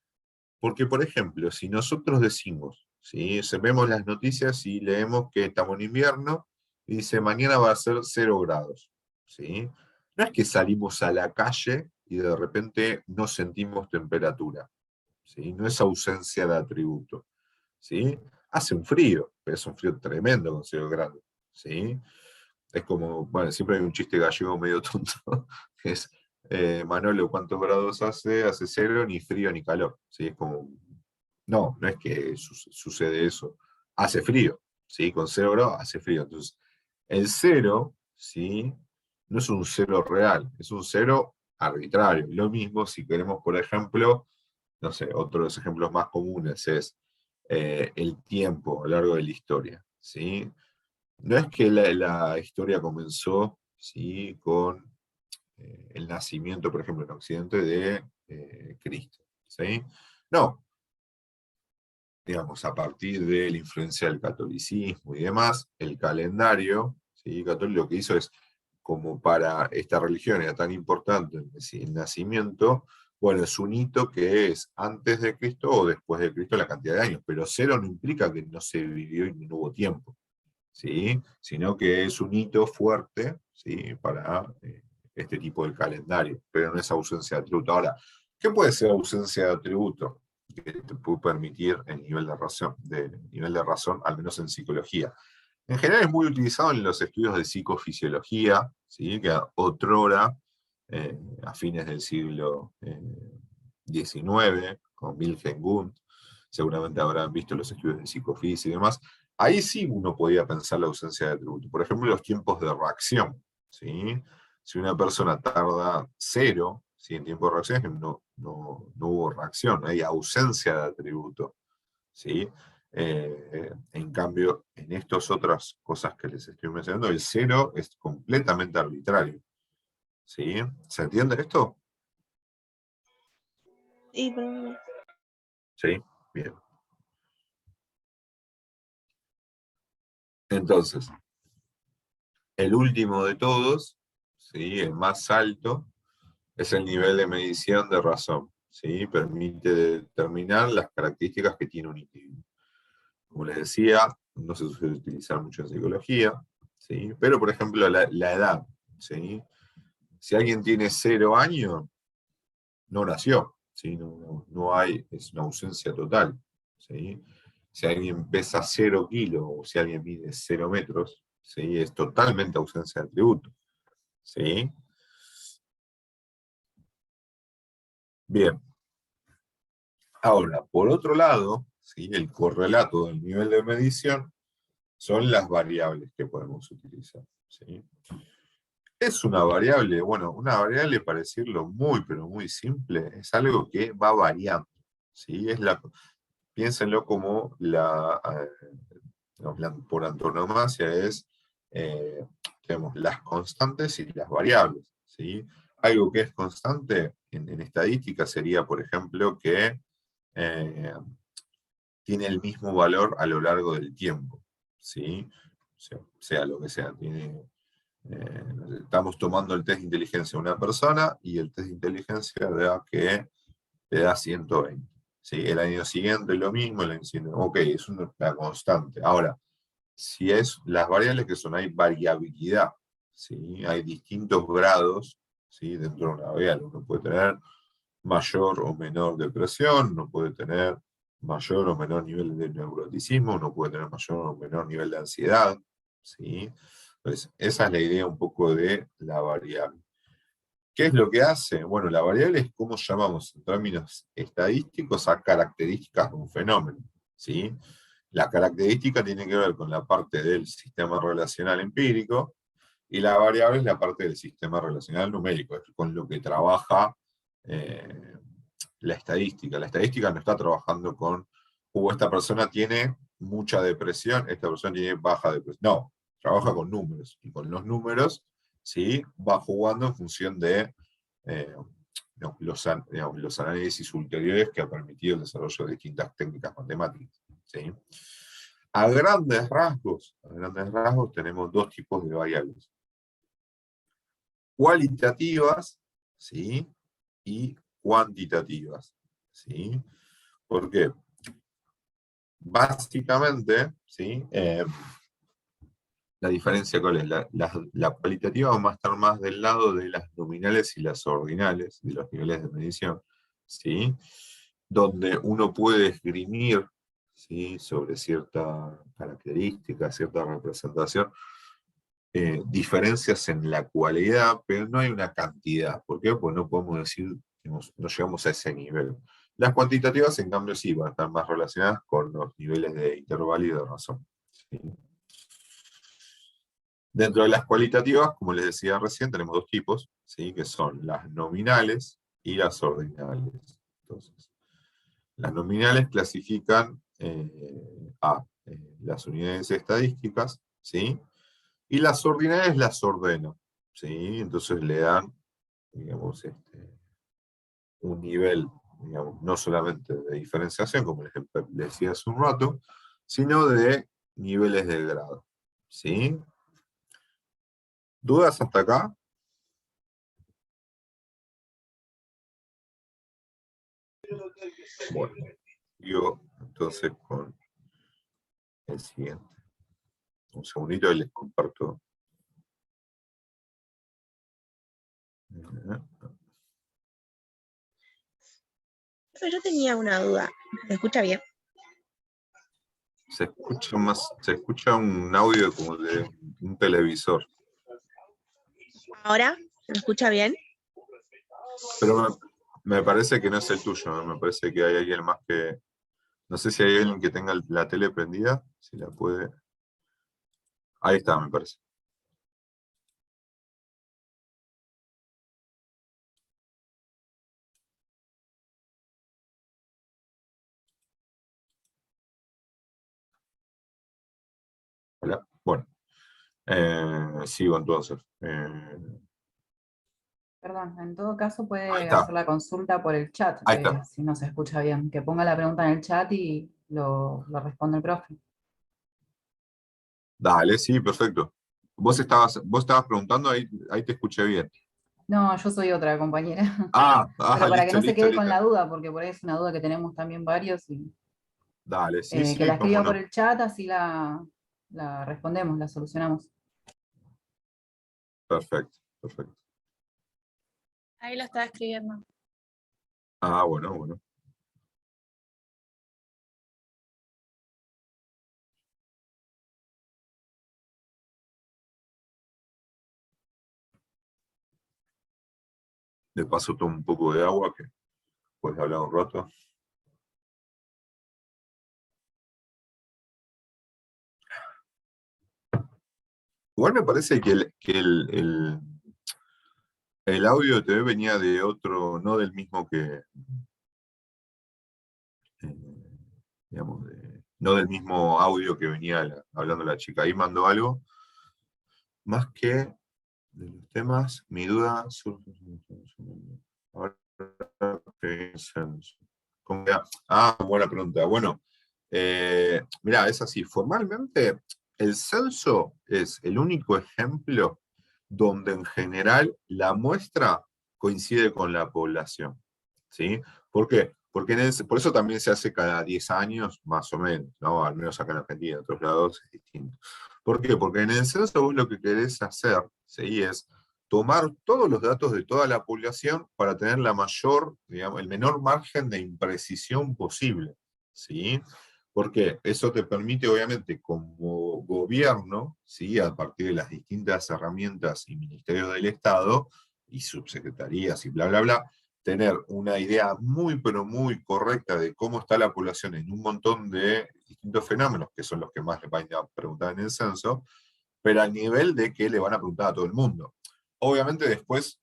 Porque, por ejemplo, si nosotros decimos, ¿sí? Vemos las noticias y leemos que estamos en invierno, y dice mañana va a ser 0 grados. ¿Sí? No es que salimos a la calle y de repente no sentimos temperatura. ¿Sí? No es ausencia de atributo. ¿Sí? Hace un frío, pero es un frío tremendo con 0 grados. ¿Sí? Es como, bueno, siempre hay un chiste gallego medio tonto, que es, Manolo, ¿cuántos grados hace? Hace 0, ni frío ni calor. ¿Sí? Es como, no es que sucede eso. Hace frío, ¿sí? Con 0 grados hace frío. Entonces, el 0, ¿sí? No es un 0 real, es un 0 arbitrario. Lo mismo si queremos, por ejemplo, no sé, otro de los ejemplos más comunes es el tiempo a lo largo de la historia. ¿Sí? No es que la historia comenzó, ¿sí? Con el nacimiento, por ejemplo, en Occidente de Cristo. ¿Sí? No. Digamos, a partir de la influencia del catolicismo y demás, el calendario, ¿sí? Católico lo que hizo es, como para esta religión era tan importante el nacimiento, bueno, es un hito que es antes de Cristo o después de Cristo la cantidad de años, pero 0 no implica que no se vivió y no hubo tiempo, ¿sí? Sino que es un hito fuerte, ¿sí? Para este tipo de calendario, pero no es ausencia de atributo. Ahora, ¿qué puede ser ausencia de atributo? Que te puede permitir el nivel de razón, al menos en psicología. En general es muy utilizado en los estudios de psicofisiología, ¿sí? Que otrora, a fines del siglo XIX, con Wilhelm Wundt, seguramente habrán visto los estudios de psicofísica y demás. Ahí sí uno podía pensar la ausencia de atributo. Por ejemplo, los tiempos de reacción, ¿sí? Si una persona tarda 0, ¿sí? En tiempo de reacción, es que no hubo reacción, no hay ausencia de atributo, ¿sí? En cambio, en estas otras cosas que les estoy mencionando, el 0 es completamente arbitrario, ¿sí? ¿Se entiende esto? Sí, profe. Sí, bien. Entonces, el último de todos, ¿sí? El más alto, es el nivel de medición de razón, ¿sí? Permite determinar las características que tiene un individuo. Como les decía, no se suele utilizar mucho en psicología, ¿sí? Pero, por ejemplo, la edad, ¿sí? Si alguien tiene 0 años, no nació, ¿sí? No hay, es una ausencia total, ¿sí? Si alguien pesa 0 kilos o si alguien mide 0 metros, ¿sí? Es totalmente ausencia de atributo, ¿sí? Bien. Ahora, por otro lado, ¿sí? El correlato del nivel de medición son las variables que podemos utilizar, ¿sí? Es una variable, bueno, una variable, para decirlo muy, pero muy simple, es algo que va variando, ¿sí? Piénsenlo como por antonomasia es, tenemos las constantes y las variables, ¿sí? Algo que es constante en estadística sería, por ejemplo, que eh, tiene el mismo valor a lo largo del tiempo, ¿sí? Sea lo que sea, estamos tomando el test de inteligencia de una persona y el test de inteligencia da que te da 120. ¿Sí? El año siguiente lo mismo, el año siguiente, ok, es una constante. Ahora, si es las variables que son, hay variabilidad, ¿sí? Hay distintos grados, ¿sí? Dentro de una variable. Uno puede tener mayor o menor depresión, uno puede tener mayor o menor nivel de neuroticismo, uno puede tener mayor o menor nivel de ansiedad, ¿sí? Entonces, esa es la idea un poco de la variable. ¿Qué es lo que hace? Bueno, la variable es cómo llamamos en términos estadísticos a características de un fenómeno, ¿sí? La característica tiene que ver con la parte del sistema relacional empírico y la variable es la parte del sistema relacional numérico, es con lo que trabaja la estadística. La estadística no está trabajando con, esta persona tiene mucha depresión, esta persona tiene baja depresión. No, trabaja con números. Y con los números, ¿sí? Va jugando en función de los análisis ulteriores que ha permitido el desarrollo de distintas técnicas matemáticas, ¿sí? A grandes rasgos tenemos dos tipos de variables. Cualitativas, ¿sí? Y cuantitativas, ¿sí? ¿Por qué? Básicamente, ¿sí? La diferencia, ¿cuál es? La cualitativa va a estar más del lado de las nominales y las ordinales, de los niveles de medición, ¿sí? Donde uno puede esgrimir, ¿sí? Sobre cierta característica, cierta representación, diferencias en la cualidad, pero no hay una cantidad. ¿Por qué? Pues no podemos decir, no llegamos a ese nivel. Las cuantitativas, en cambio, sí van a estar más relacionadas con los niveles de intervalo y de razón, ¿sí? Dentro de las cualitativas, como les decía recién, tenemos dos tipos, ¿sí? Que son las nominales y las ordinales. Entonces, las nominales clasifican las unidades estadísticas, ¿sí? Y las ordinales las ordenan, ¿sí? Entonces le dan, digamos, un nivel, digamos, no solamente de diferenciación, como les decía hace un rato, sino de niveles de grado, ¿sí? ¿Dudas hasta acá? Bueno, yo entonces con el siguiente. Un segundito y les comparto. Yo tenía una duda. ¿Me escucha bien? Se escucha un audio como de un televisor. ¿Ahora? ¿Se me escucha bien? Pero me parece que no es el tuyo, ¿no? Me parece que hay alguien más que... No sé si hay alguien que tenga la tele prendida, si la puede... Ahí está, me parece. Hola. Bueno, sigo entonces. Perdón, en todo caso Ahí puede está, hacer la consulta por el chat, ahí está. si no se escucha bien. Que ponga la pregunta en el chat y lo responde el profe. Dale, sí, perfecto. Vos estabas preguntando, ahí te escuché bien. No, yo soy otra compañera. Pero para que Listo, no se listo, quede con listo. la duda, porque por ahí es una duda que tenemos también varios, y Dale, sí, que la sí, cómo escriba por no. el chat, así la respondemos, la solucionamos. Perfecto, perfecto. Ahí lo estaba escribiendo. Bueno, bueno. De paso tomo un poco de agua, que puedes hablar un rato. Igual me parece que el audio de TV venía de otro, no del mismo que, digamos, no del mismo audio que venía hablando la chica. Ahí mandó algo, más que de los temas, mi duda surge. Ahora, ¿cómo queda? Buena pregunta. Bueno, mirá, es así. Formalmente, el censo es el único ejemplo donde en general la muestra coincide con la población. ¿Sí? ¿Por qué? Porque por eso también se hace cada 10 años, más o menos, ¿no? Al menos acá en Argentina, en otros lados es distinto. ¿Por qué? Porque en el censo vos lo que querés hacer, ¿sí? Es tomar todos los datos de toda la población para tener la mayor, digamos, el menor margen de imprecisión posible, ¿sí? Porque eso te permite, obviamente, como gobierno, ¿sí? A partir de las distintas herramientas y ministerios del Estado, y subsecretarías y bla, bla, bla, tener una idea muy, pero muy correcta de cómo está la población en un montón de distintos fenómenos, que son los que más le van a preguntar en el censo, pero al nivel de que le van a preguntar a todo el mundo. Obviamente después,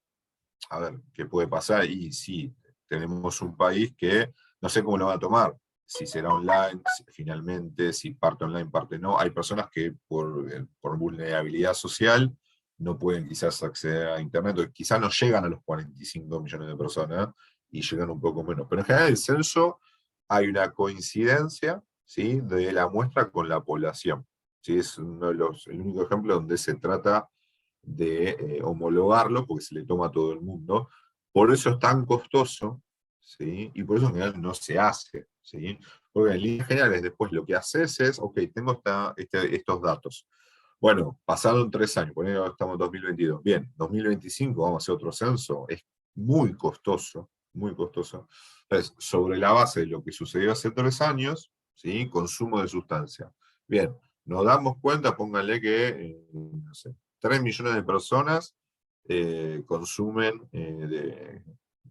a ver, ¿qué puede pasar? Y si tenemos un país que no sé cómo lo va a tomar, si será online, finalmente, si parte online, parte no. Hay personas que por vulnerabilidad social no pueden quizás acceder a Internet, o quizás no llegan a los 45 millones de personas, y llegan un poco menos. Pero en general el censo hay una coincidencia, ¿sí? De la muestra con la población. ¿Sí? Es el único ejemplo donde se trata de homologarlo, porque se le toma a todo el mundo. Por eso es tan costoso, ¿sí? Y por eso en general no se hace, ¿sí? Porque en líneas generales después lo que haces es, ok, tengo estos datos. Bueno, pasaron 3 años, por ejemplo, estamos en 2022. Bien, 2025 vamos a hacer otro censo. Es muy costoso, muy costoso. Entonces, sobre la base de lo que sucedió hace 3 años, ¿sí? Consumo de sustancia. Bien, nos damos cuenta, pónganle que, no sé, 3 millones de personas consumen de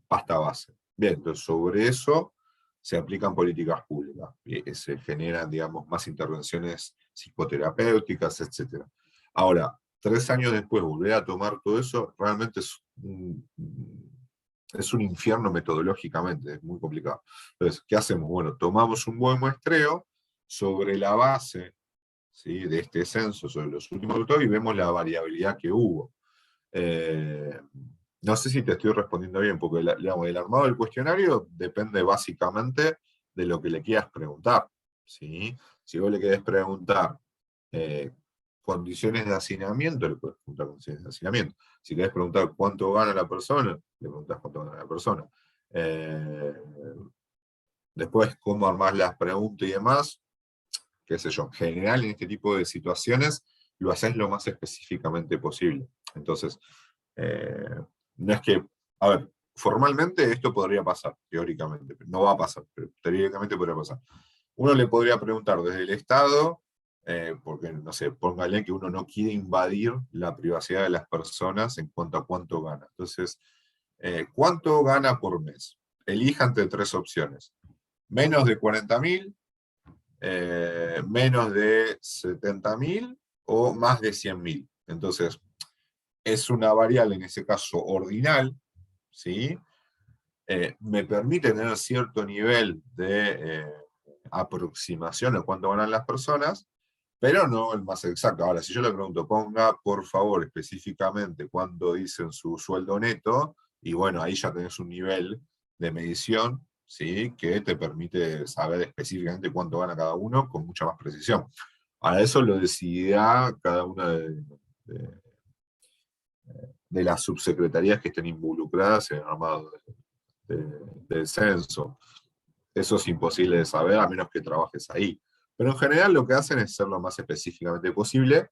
pasta base. Bien, entonces sobre eso se aplican políticas públicas, se generan, digamos, más intervenciones psicoterapéuticas, etc. Ahora, 3 años después, volver a tomar todo eso, realmente es un infierno metodológicamente, es muy complicado. Entonces, ¿qué hacemos? Bueno, tomamos un buen muestreo sobre la base, ¿sí? De este censo, sobre los últimos resultados, y vemos la variabilidad que hubo. No sé si te estoy respondiendo bien, porque digamos, el armado del cuestionario depende básicamente de lo que le quieras preguntar, ¿sí? Si vos le querés preguntar condiciones de hacinamiento, le puedes preguntar condiciones de hacinamiento. Si querés preguntar cuánto gana la persona, le preguntás cuánto gana la persona. Eh, Después, cómo armás las preguntas y demás, qué sé yo. En general, en este tipo de situaciones, lo haces lo más específicamente posible. Entonces, no es que, a ver, formalmente esto podría pasar, teóricamente, no va a pasar, pero teóricamente podría pasar. Uno le podría preguntar desde el Estado, porque, no sé, póngale que uno no quiere invadir la privacidad de las personas en cuanto a cuánto gana. Entonces, ¿cuánto gana por mes? Elija entre 3 opciones. Menos de 40.000, menos de 70.000 o más de 100.000. Entonces, es una variable, en ese caso, ordinal, ¿sí? Me permite tener cierto nivel de aproximación a cuánto ganan las personas, pero no el más exacto. Ahora, si yo le pregunto, ponga por favor específicamente cuánto dicen su sueldo neto, y bueno, ahí ya tenés un nivel de medición, ¿sí? Que te permite saber específicamente cuánto gana cada uno con mucha más precisión. Ahora, eso lo decidirá cada una de las subsecretarías que estén involucradas en el armado del censo. Eso es imposible de saber a menos que trabajes ahí. Pero en general lo que hacen es ser lo más específicamente posible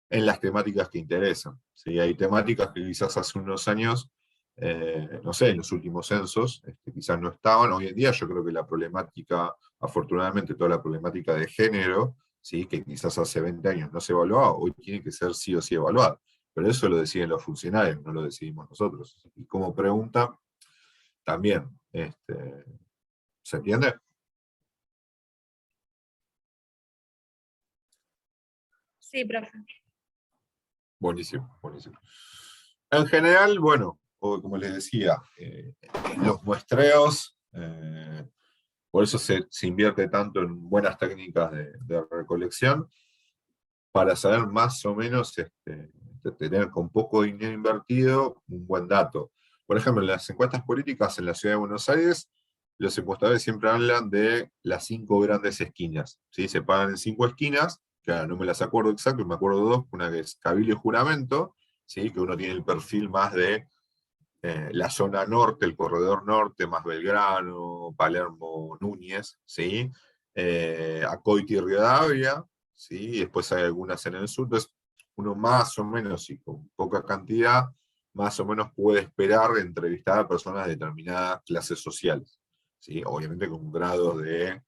en las temáticas que interesan. ¿Sí? Hay temáticas que quizás hace unos años, no sé, en los últimos censos, quizás no estaban. Hoy en día yo creo que la problemática, afortunadamente toda la problemática de género, ¿sí? Que quizás hace 20 años no se evaluaba, hoy tiene que ser sí o sí evaluada. Pero eso lo deciden los funcionarios, no lo decidimos nosotros. Y como pregunta, también, ¿se entiende? Sí, profe. Buenísimo, buenísimo. En general, bueno, como les decía, los muestreos, por eso se invierte tanto en buenas técnicas de recolección, para saber más o menos, tener con poco dinero invertido un buen dato. Por ejemplo, en las encuestas políticas en la Ciudad de Buenos Aires, los encuestadores siempre hablan de las 5 grandes esquinas, ¿sí? Se pagan en 5 esquinas, que ahora no me las acuerdo exacto, me acuerdo 2, una que es Cabildo y Juramento, ¿sí? Que uno tiene el perfil más de la zona norte, el corredor norte, más Belgrano, Palermo, Núñez, ¿sí? Acoiti y Rivadavia, ¿sí? Y después hay algunas en el sur, entonces uno más o menos, y con poca cantidad, más o menos puede esperar entrevistar a personas de determinadas clases sociales, ¿sí? Obviamente con un grado de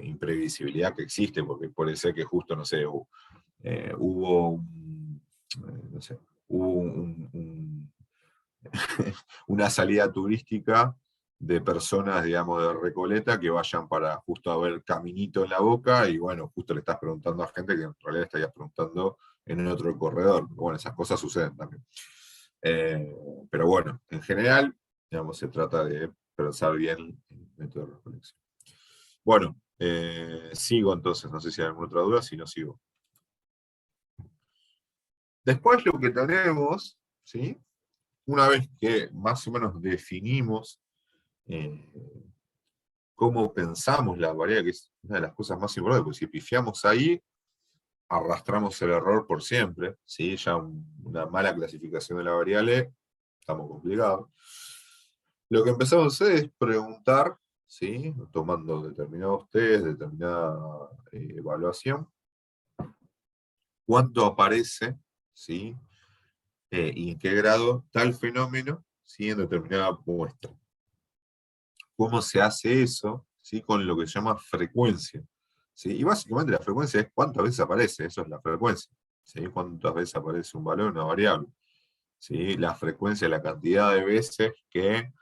imprevisibilidad que existe, porque puede ser que justo, no sé, hubo un, no sé, hubo una salida turística de personas, digamos, de Recoleta que vayan para justo a ver Caminito en la Boca, y bueno, justo le estás preguntando a gente que en realidad estarías preguntando en otro corredor. Bueno, esas cosas suceden también. Pero bueno, en general, digamos, se trata de pensar bien el método de recolección. Bueno, sigo entonces, no sé si hay alguna otra duda, si no sigo. Después lo que tenemos, ¿sí? Una vez que más o menos definimos cómo pensamos la variable, que es una de las cosas más importantes, porque si pifiamos ahí, arrastramos el error por siempre, ¿sí? Ya una mala clasificación de la variable, estamos complicados. Lo que empezamos a hacer es preguntar, ¿sí? Tomando determinados test, determinada evaluación, cuánto aparece, ¿sí? Y en qué grado tal fenómeno, ¿sí? En determinada muestra. ¿Cómo se hace eso? ¿Sí? Con lo que se llama frecuencia. ¿Sí? Y básicamente la frecuencia es cuántas veces aparece, eso es la frecuencia. ¿Sí? Cuántas veces aparece un valor, una variable. ¿Sí? La frecuencia es la cantidad de veces que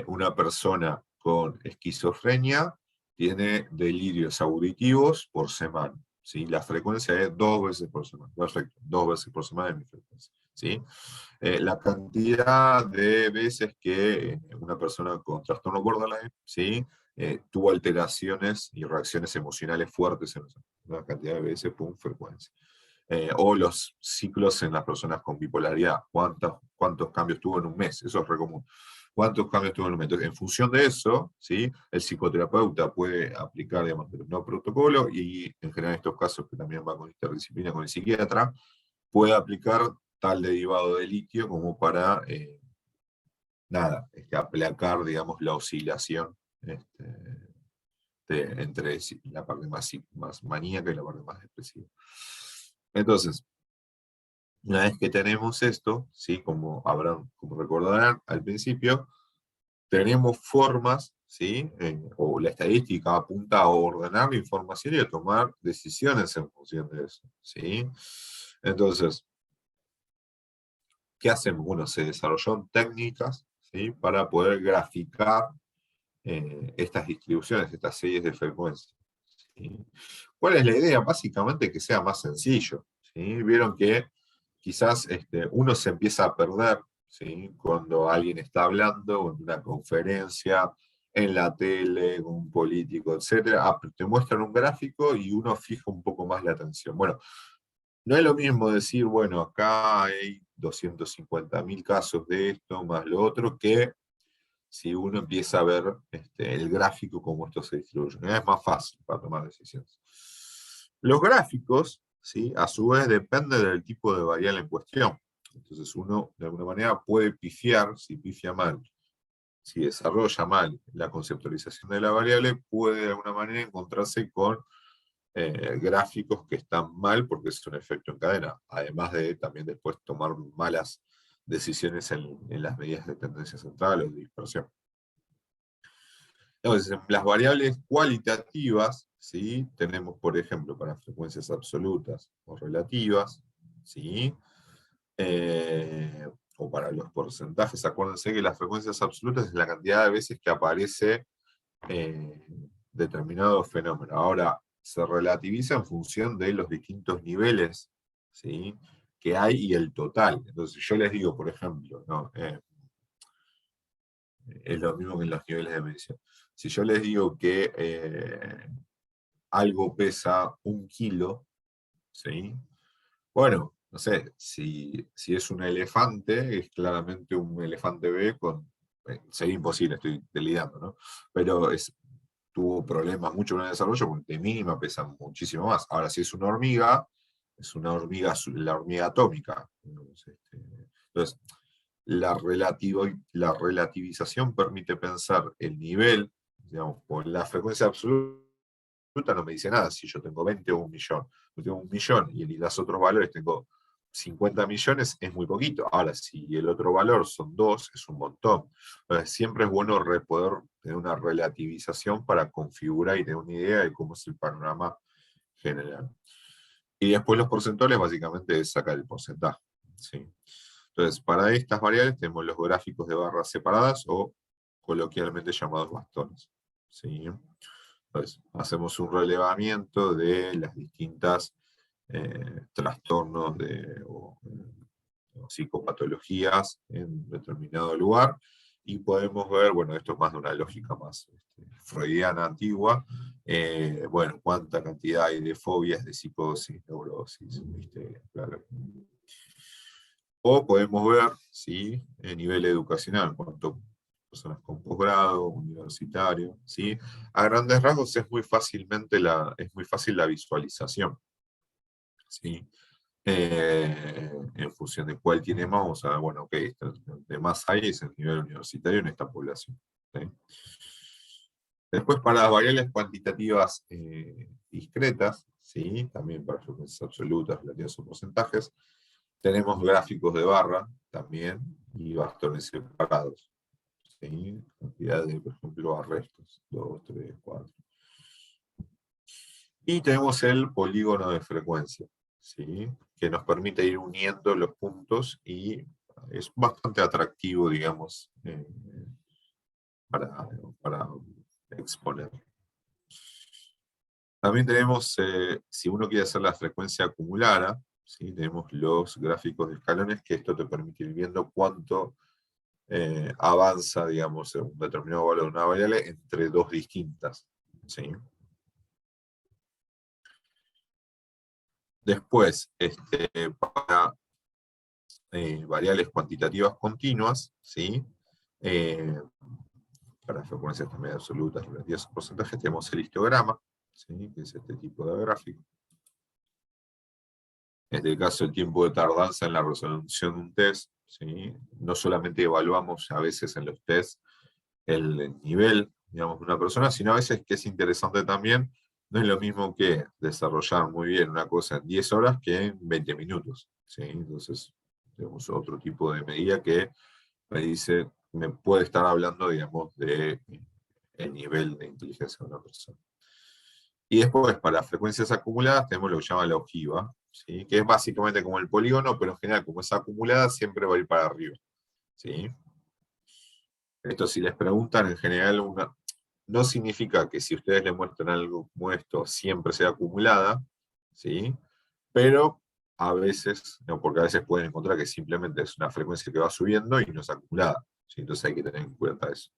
una persona con esquizofrenia tiene delirios auditivos por semana. ¿Sí? La frecuencia es 2 veces por semana. Perfecto, 2 veces por semana es mi frecuencia. ¿Sí? La cantidad de veces que una persona con trastorno borderline, ¿sí? Tuvo alteraciones y reacciones emocionales fuertes en la cantidad de veces por frecuencia. O los ciclos en las personas con bipolaridad, cuántos cambios tuvo en un mes, eso es re común. ¿Cuántos cambios tuvo en un mes? Entonces, en función de eso, ¿sí? El psicoterapeuta puede aplicar, digamos, determinado protocolo, y en general en estos casos, que también va con interdisciplina con el psiquiatra, puede aplicar tal derivado de litio como para, aplacar, digamos, la oscilación entre la parte más maníaca y la parte más depresiva. Entonces, una vez que tenemos esto, ¿sí? Como recordarán al principio, tenemos formas, ¿sí? O la estadística apunta a ordenar la información y a tomar decisiones en función de eso, ¿sí? Entonces, ¿qué hacemos? Bueno, se desarrollaron técnicas, ¿sí? Para poder graficar estas distribuciones, estas series de frecuencias, ¿sí? ¿Cuál es la idea? Básicamente que sea más sencillo, ¿sí? Vieron que quizás uno se empieza a perder, ¿sí? Cuando alguien está hablando en una conferencia, en la tele, con un político, etcétera, te muestran un gráfico y uno fija un poco más la atención. Bueno, no es lo mismo decir, bueno, acá hay 250.000 casos de esto, más lo otro, que si uno empieza a ver el gráfico, cómo esto se distribuye. Es más fácil para tomar decisiones. Los gráficos, ¿sí? A su vez, dependen del tipo de variable en cuestión. Entonces uno, de alguna manera, puede pifiar, si pifia mal, si desarrolla mal la conceptualización de la variable, puede de alguna manera encontrarse con gráficos que están mal porque es un efecto en cadena, además de también después tomar malas decisiones en las medidas de tendencia central o de dispersión. Entonces, en las variables cualitativas, ¿sí? Tenemos, por ejemplo, para frecuencias absolutas o relativas, ¿sí? O para los porcentajes, acuérdense que las frecuencias absolutas es la cantidad de veces que aparece determinado fenómeno. Ahora, se relativiza en función de los distintos niveles, ¿sí? Que hay y el total. Entonces yo les digo, por ejemplo, ¿no? Es lo mismo que en los niveles de medición. Si yo les digo que algo pesa 1 kilo, ¿sí? Bueno, no sé, si es un elefante, es claramente un elefante B con... sería imposible, estoy delirando, ¿no? Pero tuvo problemas mucho en el desarrollo porque de mínima pesa muchísimo más. Ahora, si es una hormiga, es una hormiga, la hormiga atómica. Entonces, la relativización permite pensar el nivel, digamos, por la frecuencia absoluta no me dice nada si yo tengo 20 o 1 millón. Yo tengo 1 millón y los otros valores tengo 50 millones, es muy poquito. Ahora, si el otro valor son 2, es un montón. Entonces, siempre es bueno poder tener una relativización para configurar y tener una idea de cómo es el panorama general. Y después los porcentuales básicamente es sacar el porcentaje, ¿sí? Entonces, para estas variables tenemos los gráficos de barras separadas o coloquialmente llamados bastones, ¿sí? Entonces, hacemos un relevamiento de las distintas trastornos o psicopatologías en determinado lugar, y podemos ver, bueno, esto es más de una lógica más freudiana antigua, bueno, cuánta cantidad hay de fobias, de psicosis, neurosis, ¿viste? Claro. O podemos ver, ¿sí? A nivel educacional, cuánto personas con posgrado, universitario, ¿sí? A grandes rasgos es muy fácil la visualización, ¿sí? En función de cuál tiene más, vamos a ver, bueno, ok, de más hay es el nivel universitario en esta población, ¿sí? Después, para las variables cuantitativas discretas, ¿sí? También para frecuencias absolutas, relativas o porcentajes, tenemos gráficos de barra también y bastones separados, ¿sí? Cantidad de, por ejemplo, arrestos, 2, 3, 4. Y tenemos el polígono de frecuencia, ¿sí? Que nos permite ir uniendo los puntos y es bastante atractivo, digamos, para exponer. También tenemos, si uno quiere hacer la frecuencia acumulada, ¿sí? Tenemos los gráficos de escalones, que esto te permite ir viendo cuánto avanza, digamos, un determinado valor de una variable entre dos distintas, ¿sí? Después, para variables cuantitativas continuas, ¿sí? Para frecuencias también absolutas, relativas o porcentajes, tenemos el histograma, ¿sí? Que es este tipo de gráfico. En este caso, el tiempo de tardanza en la resolución de un test, ¿sí? No solamente evaluamos a veces en los tests el nivel, digamos, de una persona, sino a veces, que es interesante también, no es lo mismo que desarrollar muy bien una cosa en 10 horas que en 20 minutos, ¿sí? Entonces, tenemos otro tipo de medida que me puede estar hablando, digamos, de el nivel de inteligencia de una persona. Y después, para frecuencias acumuladas, tenemos lo que se llama la ojiva, ¿sí? Que es básicamente como el polígono, pero en general, como es acumulada, siempre va a ir para arriba, ¿sí? Esto, si les preguntan, en general, no significa que si ustedes le muestran algo como esto, siempre sea acumulada, ¿sí? Pero a veces, no, porque a veces pueden encontrar que simplemente es una frecuencia que va subiendo y no es acumulada, ¿sí? Entonces hay que tener en cuenta eso.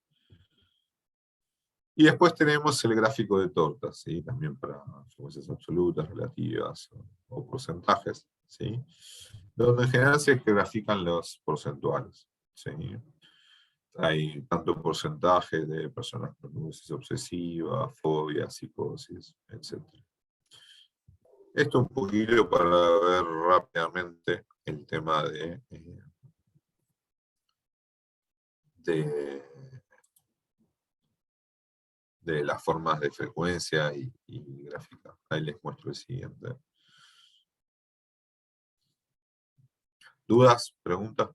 Y después tenemos el gráfico de tortas, ¿sí? También para frecuencias absolutas, relativas o porcentajes, ¿sí? Donde en general se grafican los porcentuales, ¿sí? Hay tanto porcentaje de personas con neurosis obsesiva, fobia, psicosis, etc. Esto un poquito para ver rápidamente el tema de las formas de frecuencia y gráfica. Ahí les muestro el siguiente. ¿Dudas? ¿Preguntas?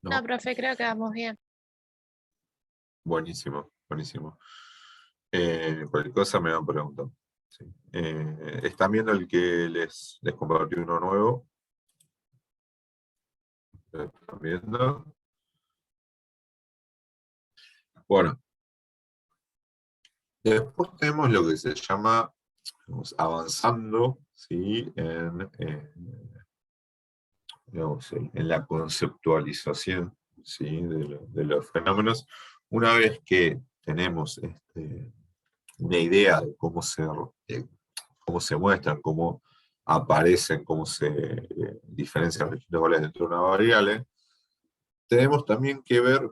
No, profe, creo que vamos bien. Buenísimo, buenísimo. Cualquier cosa me van preguntando. Sí. ¿Están viendo el que les compartí uno nuevo? ¿Lo están viendo? Bueno. Después tenemos lo que se llama, avanzando, ¿sí? Digamos, en la conceptualización, ¿sí? de los fenómenos. Una vez que tenemos una idea de cómo se muestran, cómo aparecen, cómo se diferencian los distintos valores dentro de una variable, tenemos también que ver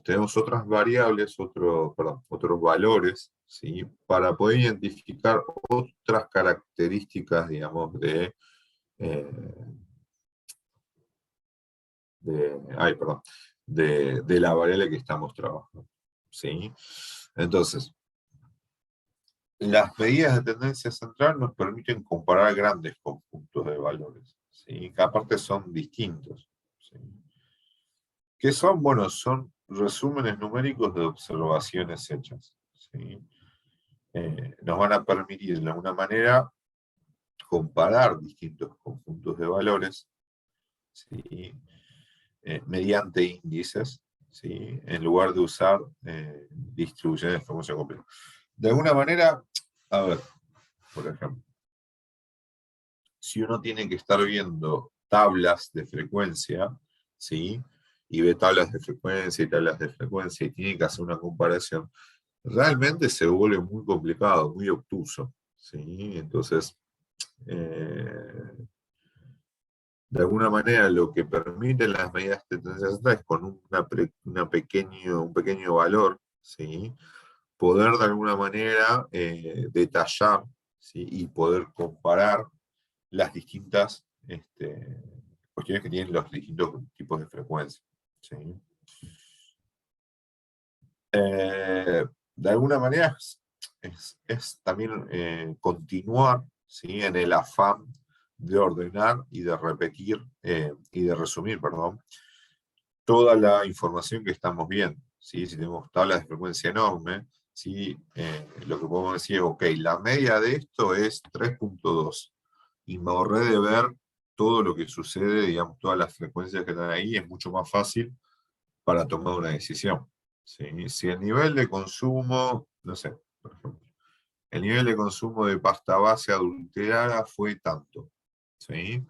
tenemos otras variables, otros valores, ¿sí? Para poder identificar otras características, digamos, de la variable que estamos trabajando, ¿sí? Entonces, las medidas de tendencia central nos permiten comparar grandes conjuntos de valores, ¿sí? Que aparte son distintos, ¿sí? ¿Qué son? Bueno, son resúmenes numéricos de observaciones hechas, ¿sí? Nos van a permitir de alguna manera comparar distintos conjuntos de valores, ¿sí? Mediante índices, ¿sí? En lugar de usar distribuciones de frecuencia compleja. De alguna manera, a ver, por ejemplo, si uno tiene que estar viendo tablas de frecuencia, ¿sí? Y ve tablas de frecuencia y tablas de frecuencia y tiene que hacer una comparación, realmente se vuelve muy complicado, muy obtuso, ¿sí? Entonces, de alguna manera lo que permiten las medidas de tendencia central es con un pequeño valor, ¿sí? Poder de alguna manera detallar, ¿sí? Y poder comparar las distintas cuestiones que tienen los distintos tipos de frecuencia, ¿sí? De alguna manera es también continuar, ¿sí? En el afán de ordenar y de repetir y de resumir, perdón, toda la información que estamos viendo, ¿sí? Si tenemos tablas de frecuencia enorme, ¿sí? Lo que podemos decir es, ok, la media de esto es 3.2 y me ahorré de ver todo lo que sucede, digamos, todas las frecuencias que están ahí, es mucho más fácil para tomar una decisión, ¿sí? Si el nivel de consumo, no sé, por ejemplo, el nivel de consumo de pasta base adulterada fue tanto, ¿sí?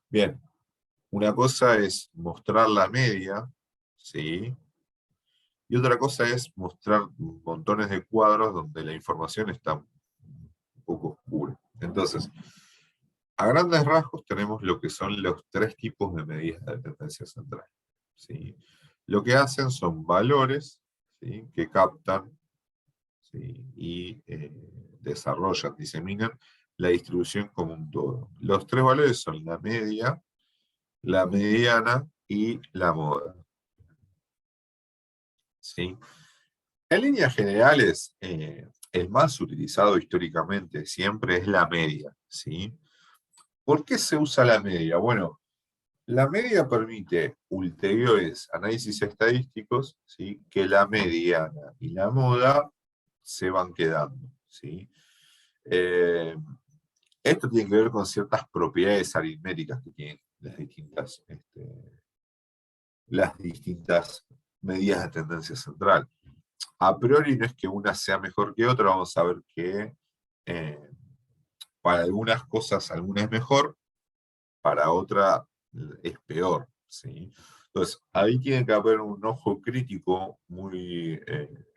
Bien, una cosa es mostrar la media, ¿sí? Y otra cosa es mostrar montones de cuadros donde la información está un poco oscura. Entonces, a grandes rasgos tenemos lo que son los tres tipos de medidas de tendencia central, ¿sí? Lo que hacen son valores, ¿sí? Que captan, ¿sí? Y desarrollan, diseminan la distribución como un todo. Los tres valores son la media, la mediana y la moda, ¿sí? En líneas generales, el más utilizado históricamente siempre es la media, ¿sí? ¿Por qué se usa la media? Bueno, la media permite ulteriores análisis estadísticos, ¿sí? Que la mediana y la moda se van quedando, ¿sí? Esto tiene que ver con ciertas propiedades aritméticas que tienen las distintas medidas de tendencia central. A priori no es que una sea mejor que otra, vamos a ver que para algunas cosas alguna es mejor, para otra es peor, ¿sí? Entonces, ahí tiene que haber un ojo crítico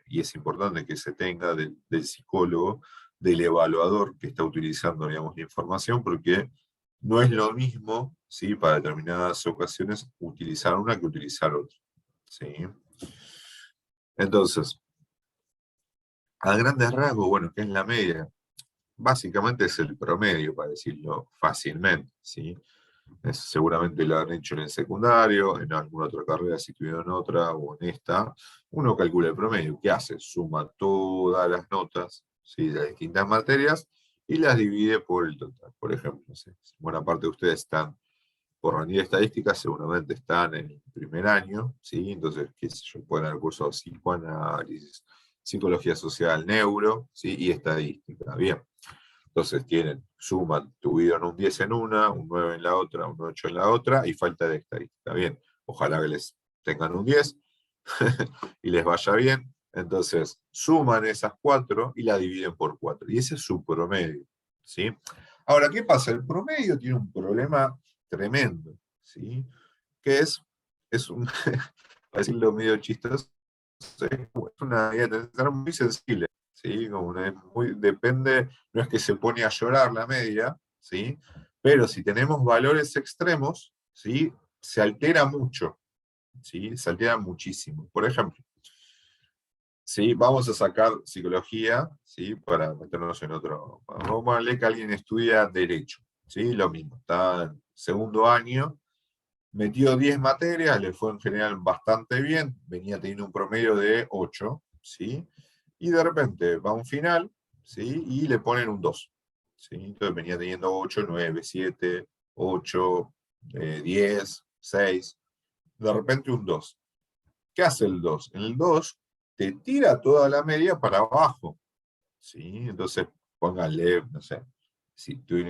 y es importante que se tenga del psicólogo, del evaluador que está utilizando, digamos, la información, porque no es lo mismo, ¿sí? Para determinadas ocasiones utilizar una que utilizar otra, ¿sí? Entonces, a grandes rasgos, bueno, ¿qué es la media? Básicamente es el promedio, para decirlo fácilmente, ¿sí? Seguramente lo han hecho en el secundario, en alguna otra carrera, si tuvieron otra o en esta. Uno calcula el promedio. ¿Qué hace? Suma todas las notas, ¿sí? De las distintas materias y las divide por el total. Por ejemplo, ¿sí? Buena parte de ustedes están por rendir estadísticas, seguramente están en el primer año, ¿sí? Entonces, qué sé yo, pueden haber cursado psicoanálisis, psicología social, neuro, ¿sí? Y estadística. Bien. Entonces suman, tuvieron un 10 en una, un 9 en la otra, un 8 en la otra, y falta de estadística. Bien, ojalá que les tengan un 10 y les vaya bien. Entonces, suman esas 4 y la dividen por 4. Y ese es su promedio, ¿sí? Ahora, ¿qué pasa? El promedio tiene un problema tremendo, ¿sí? Que es un, para decirlo medio chistoso, es una medida de tendencia muy sensible. ¿Sí? Como depende, no es que se pone a llorar la media, ¿sí? Pero si tenemos valores extremos, ¿sí? Se altera mucho, ¿sí? Se altera muchísimo. Por ejemplo, ¿sí? Vamos a sacar psicología, ¿sí? Para meternos en otro. Vamos a leer que alguien estudia derecho, ¿sí? Lo mismo, está en segundo año, metió 10 materias, le fue en general bastante bien, venía teniendo un promedio de 8, ¿sí? Y de repente va a un final, ¿sí? Y le ponen un 2, ¿sí? Entonces venía teniendo 8, 9, 7, 8, 10, 6, de repente un 2. ¿Qué hace el 2? El 2 te tira toda la media para abajo, ¿sí? Entonces pónganle, no sé,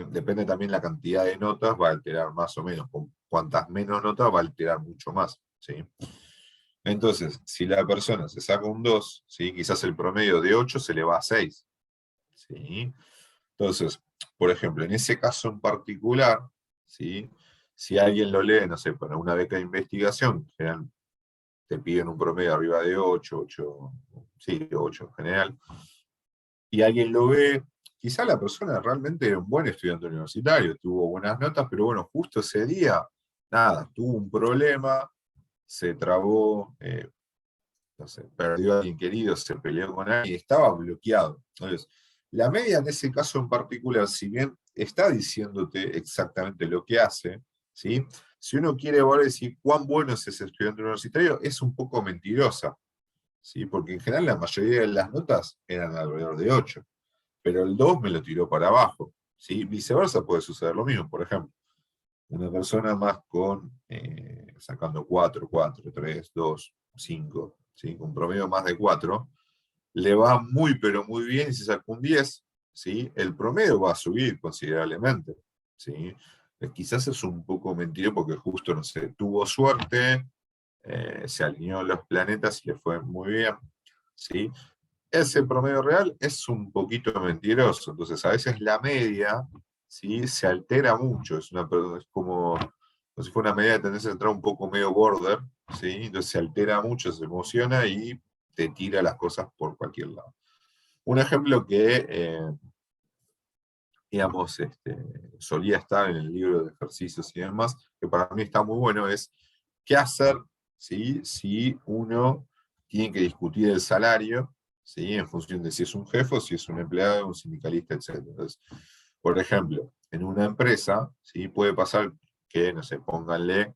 depende también la cantidad de notas, va a alterar más o menos. Con cuantas menos notas va a alterar mucho más, ¿sí? Entonces, si la persona se saca un 2, ¿sí? Quizás el promedio de 8 se le va a 6, ¿sí? Entonces, por ejemplo, en ese caso en particular, ¿sí? Si alguien lo lee, no sé, para una beca de investigación, te piden un promedio arriba de 8, 8, sí, 8 en general, y alguien lo ve, quizá la persona realmente era un buen estudiante universitario, tuvo buenas notas, pero bueno, justo ese día, nada, tuvo un problema, se trabó, no sé, perdió a alguien querido, se peleó con alguien, estaba bloqueado. Entonces, la media en ese caso en particular, si bien está diciéndote exactamente lo que hace, ¿sí? Si uno quiere decir cuán bueno es ese estudiante universitario, es un poco mentirosa, ¿sí? Porque en general la mayoría de las notas eran alrededor de 8, pero el 2 me lo tiró para abajo, ¿sí? Viceversa puede suceder lo mismo, por ejemplo, una persona más sacando 4, 4, 3, 2, 5, ¿sí? Con promedio más de 4, le va muy pero muy bien y si saca un 10, ¿sí? El promedio va a subir considerablemente, ¿sí? Quizás es un poco mentiroso porque justo, no sé, tuvo suerte, se alineó los planetas y le fue muy bien, ¿sí? Ese promedio real es un poquito mentiroso, entonces a veces la media, ¿sí? Se altera mucho, es como si fuera una media de tendencia a entrar un poco medio border, ¿sí? Entonces se altera mucho, se emociona y te tira las cosas por cualquier lado. Un ejemplo que, digamos, solía estar en el libro de ejercicios y demás, que para mí está muy bueno, es qué hacer, ¿sí? Si uno tiene que discutir el salario, ¿sí? En función de si es un jefe o si es un empleado, un sindicalista, etc. Entonces, por ejemplo, en una empresa, ¿sí? Puede pasar que, no sé, pónganle,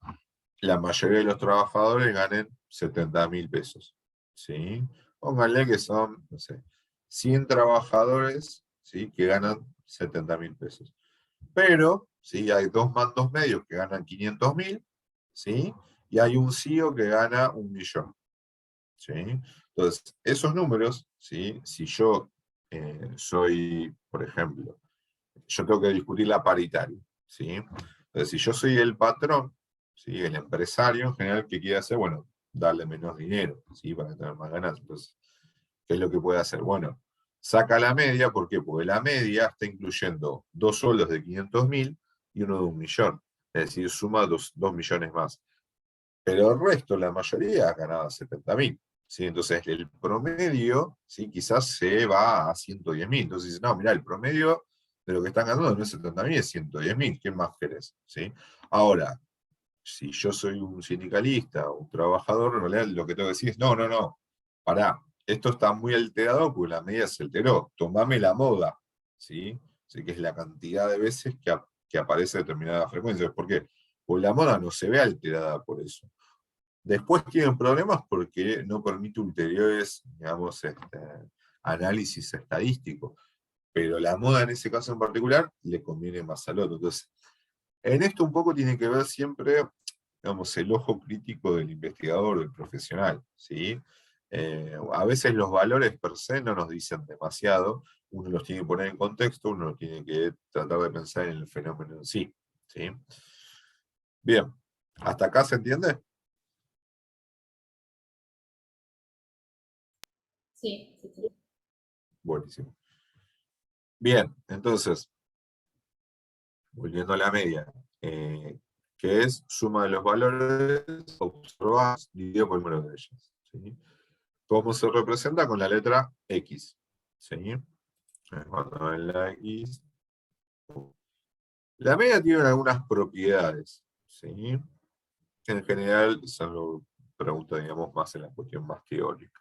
la mayoría de los trabajadores ganen 70.000 pesos, ¿sí? Pónganle que son, no sé, 100 trabajadores, ¿sí? Que ganan 70.000 pesos. Pero, ¿sí? Hay 2 mandos medios que ganan 500.000, ¿sí? Y hay un CEO que gana 1.000.000. ¿Sí? Entonces, esos números, ¿sí? Si yo soy, por ejemplo, yo tengo que discutir la paritaria, ¿sí? Entonces, si yo soy el patrón, ¿sí? El empresario en general, ¿qué quiere hacer? Bueno, darle menos dinero, ¿sí? Para tener más ganancias. Entonces, ¿qué es lo que puede hacer? Bueno, saca la media, ¿por qué? Porque la media está incluyendo 2 sueldos de 500.000 y uno de 1.000.000. Es decir, suma 2 millones más. Pero el resto, la mayoría, ganaba 70.000. ¿Sí? Entonces, el promedio, ¿sí? Quizás se va a 110.000. Entonces, dice, no, mirá, el promedio de lo que están ganando no es 70.000, es 110.000. ¿Qué más querés? ¿Sí? Ahora, si yo soy un sindicalista, un trabajador, en realidad lo que tengo que decir es, no, pará, esto está muy alterado porque la media se alteró, tomame la moda, ¿sí? Así que es la cantidad de veces que aparece determinada frecuencia. ¿Por qué? Porque la moda no se ve alterada por eso. Después tienen problemas porque no permite ulteriores, digamos, análisis estadístico. Pero la moda en ese caso en particular le conviene más al otro. Entonces, en esto un poco tiene que ver siempre, digamos, el ojo crítico del investigador, del profesional, ¿sí? A veces los valores per se no nos dicen demasiado, uno los tiene que poner en contexto, uno tiene que tratar de pensar en el fenómeno en sí, ¿sí? Bien, ¿hasta acá se entiende? Sí. Buenísimo. Bien, entonces, volviendo a la media, que es suma de los valores observados dividido por el número de ellos, ¿sí? ¿Cómo se representa? Con la letra X, ¿sí? Cuando en la X. La media tiene algunas propiedades, ¿sí? En general, son preguntas, digamos, más en la cuestión más teórica.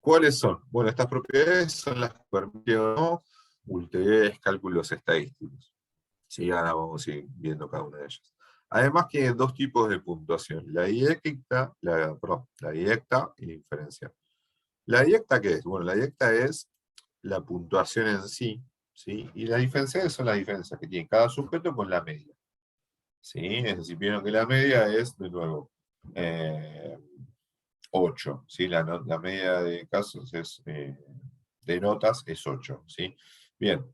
¿Cuáles son? Bueno, estas propiedades son las que permiten o no ulteriores cálculos estadísticos. Sí, ahora vamos a ir viendo cada una de ellas. Además tiene 2 tipos de puntuación, la directa y la inferencial. ¿La directa qué es? Bueno, la directa es la puntuación en sí, ¿sí? Y las diferenciales son las diferencias que tiene cada sujeto con la media. ¿Sí? Es decir, vieron que la media es, de nuevo, 8, ¿sí? La media de casos es, de notas es 8, ¿sí? Bien,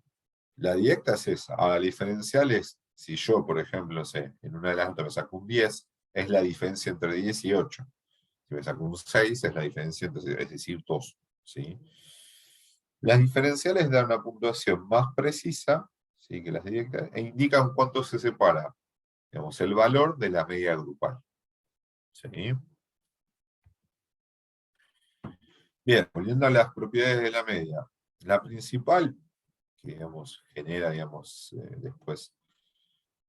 la directa es esa. Ahora, la diferencial es, si yo, por ejemplo, sé, en una de las notas me saco un 10, es la diferencia entre 10 y 8. Si me saco un 6, es la diferencia entre, es decir, 2, ¿sí? Las diferenciales dan una puntuación más precisa, ¿sí? Que las directas, e indican cuánto se separa, digamos, el valor de la media grupal, ¿sí? Bien, volviendo a las propiedades de la media. La principal, que digamos, genera, digamos, después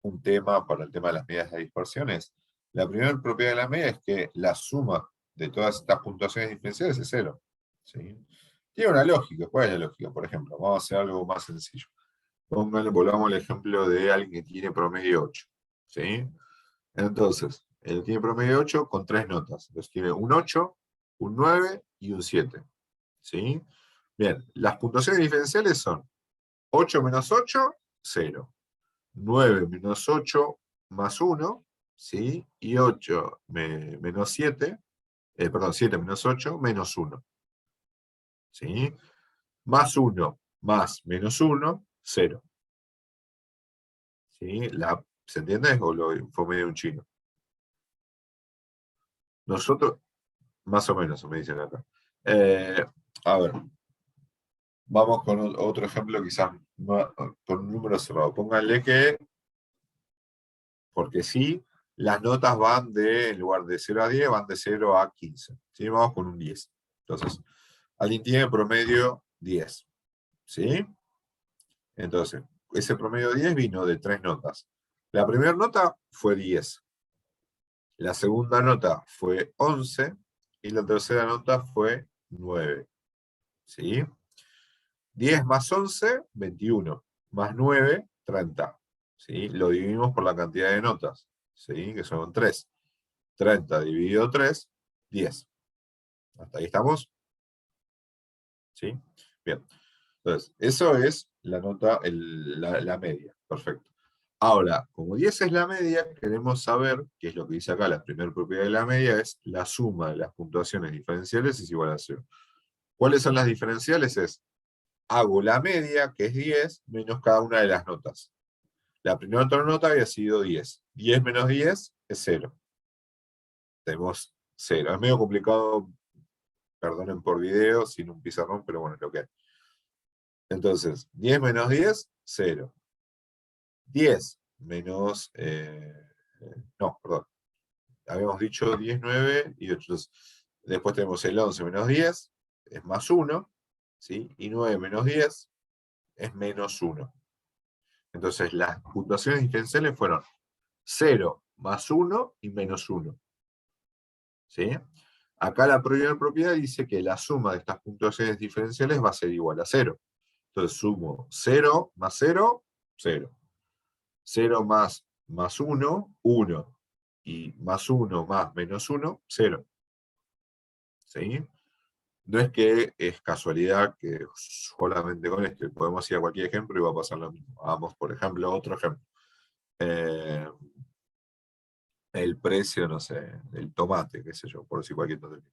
un tema para el tema de las medidas de dispersión es, la primera propiedad de la media es que la suma de todas estas puntuaciones diferenciales es 0, ¿sí? Tiene una lógica. ¿Cuál es la lógica? Por ejemplo, vamos a hacer algo más sencillo. Volvamos al ejemplo de alguien que tiene promedio 8, ¿sí? Entonces, él tiene promedio 8 con 3 notas. Entonces tiene un 8, un 9 y un 7, ¿sí? Bien, las puntuaciones diferenciales son 8 menos 8, 0. 9 menos 8 más 1, ¿sí? Y 8 menos 7, perdón, 7 menos 8 menos 1, ¿sí? Más 1 más menos 1, 0. ¿Sí? ¿Se entiende? ¿O lo fue medio un chino? Nosotros, más o menos, me dicen acá. A ver, vamos con otro ejemplo, quizás con un número cerrado. Pónganle que, porque sí, las notas van en lugar de 0 a 10, van de 0 a 15. ¿Sí? Vamos con un 10. Entonces, alguien tiene promedio 10. ¿Sí? Entonces, ese promedio 10 vino de 3 notas. La primera nota fue 10. La segunda nota fue 11 y la tercera nota fue 9. ¿Sí? 10 más 11, 21. Más 9, 30. ¿Sí? Lo dividimos por la cantidad de notas, ¿sí? Que son 3. 30 dividido 3, 10. ¿Hasta ahí estamos? ¿Sí? Bien. Entonces, eso es la nota, la media. Perfecto. Ahora, como 10 es la media, queremos saber, qué es lo que dice acá, la primera propiedad de la media es la suma de las puntuaciones diferenciales es igual a 0. ¿Cuáles son las diferenciales? Hago la media, que es 10, menos cada una de las notas. La primera otra nota había sido 10. 10 menos 10 es 0. Tenemos 0. Es medio complicado, perdonen por video, sin un pizarrón, pero bueno, es lo que hay. Entonces, 10 menos 10, 0. 10 menos... no, perdón. Habíamos dicho 10, 9 y 8. Entonces, después tenemos el 11 menos 10, es más 1. ¿Sí? Y 9 menos 10 es menos 1. Entonces, las puntuaciones diferenciales fueron 0 más 1 y menos 1. ¿Sí? Acá la primera propiedad dice que la suma de estas puntuaciones diferenciales va a ser igual a 0. Entonces sumo 0 más 0, 0. 0 más 1, 1. Y más 1 más menos 1, 0. ¿Sí? No es que es casualidad que solamente con esto podemos ir a cualquier ejemplo y va a pasar lo mismo. Vamos, por ejemplo, a otro ejemplo. El precio, no sé, del tomate, qué sé yo, por decir cualquier tontería.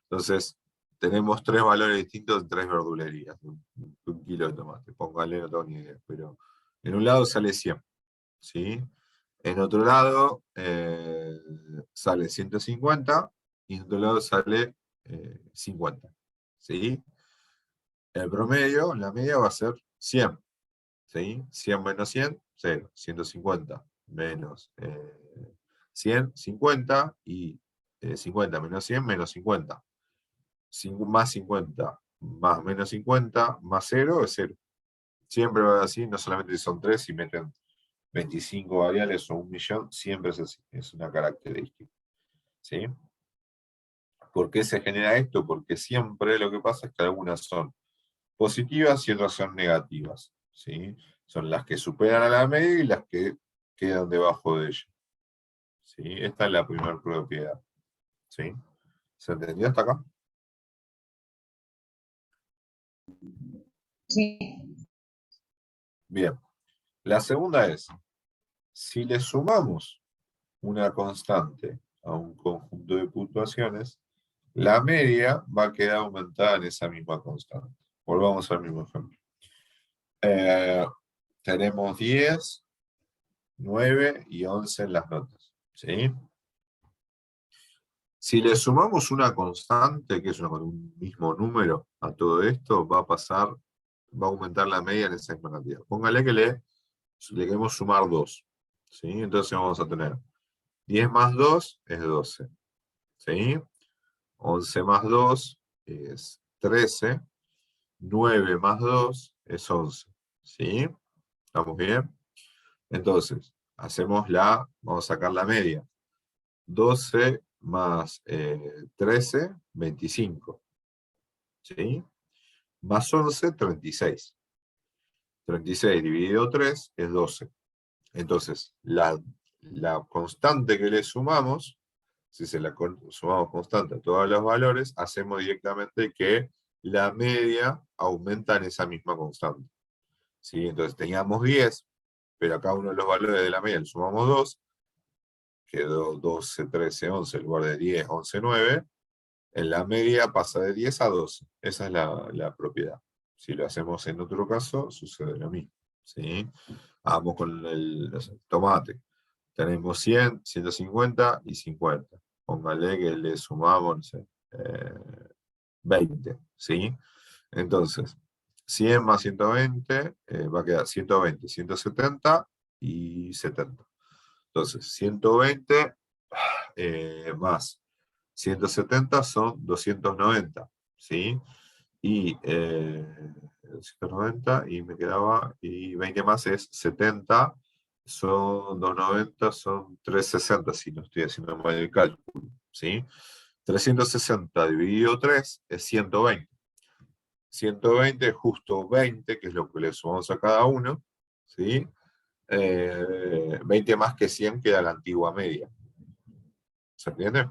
Entonces, tenemos 3 valores distintos en 3 verdulerías. Un kilo de tomate, póngale, no tengo ni idea. Pero en un lado sale 100, ¿sí? En otro lado sale 150 y en otro lado sale 50. ¿Sí? El promedio, la media va a ser 100. ¿Sí? 100 menos 100, 0. 150 menos 100, 50. Y 50 menos 100, menos 50. Más 50 más menos 50 más 0 es 0. Siempre va a ser así, no solamente si son 3, si meten 25 variables o 1.000.000, siempre es así. Es una característica. ¿Sí? ¿Por qué se genera esto? Porque siempre lo que pasa es que algunas son positivas y otras son negativas. ¿Sí? Son las que superan a la media y las que quedan debajo de ella. ¿Sí? Esta es la primera propiedad. ¿Sí? ¿Se entendió hasta acá? Sí. Bien. La segunda es, si le sumamos una constante a un conjunto de puntuaciones, la media va a quedar aumentada en esa misma constante. Volvamos al mismo ejemplo. Tenemos 10, 9 y 11 en las notas. ¿Sí? Si le sumamos una constante, que es un mismo número a todo esto, va a aumentar la media en esa misma cantidad. Póngale que le queremos sumar 2. ¿Sí? Entonces vamos a tener 10 más 2 es 12. ¿Sí? 11 más 2 es 13. 9 más 2 es 11. ¿Sí? ¿Estamos bien? Entonces, vamos a sacar la media. 12 más 13, 25. ¿Sí? Más 11, 36. 36 dividido 3 es 12. Entonces, la constante que le sumamos, si se la sumamos constante a todos los valores, hacemos directamente que la media aumenta en esa misma constante. ¿Sí? Entonces teníamos 10, pero a cada uno de los valores de la media le sumamos 2, quedó 12, 13, 11, en lugar de 10, 11, 9. En la media pasa de 10 a 12. Esa es la propiedad. Si lo hacemos en otro caso, sucede lo mismo. ¿Sí? Vamos con el tomate. Tenemos 100, 150 y 50. Póngale que le sumamos, no sé, 20. ¿Sí? Entonces, 100 más 120 va a quedar 120, 170 y 70. Entonces, 120 más 170 son 290. ¿Sí? Y 290 y me quedaba, y 20 más es 70, son 290, son 360, si no estoy haciendo mal el cálculo. ¿Sí? 360 dividido 3 es 120. 120 es justo 20, que es lo que le sumamos a cada uno. ¿Sí? 20 más que 100 queda la antigua media. ¿Se entiende?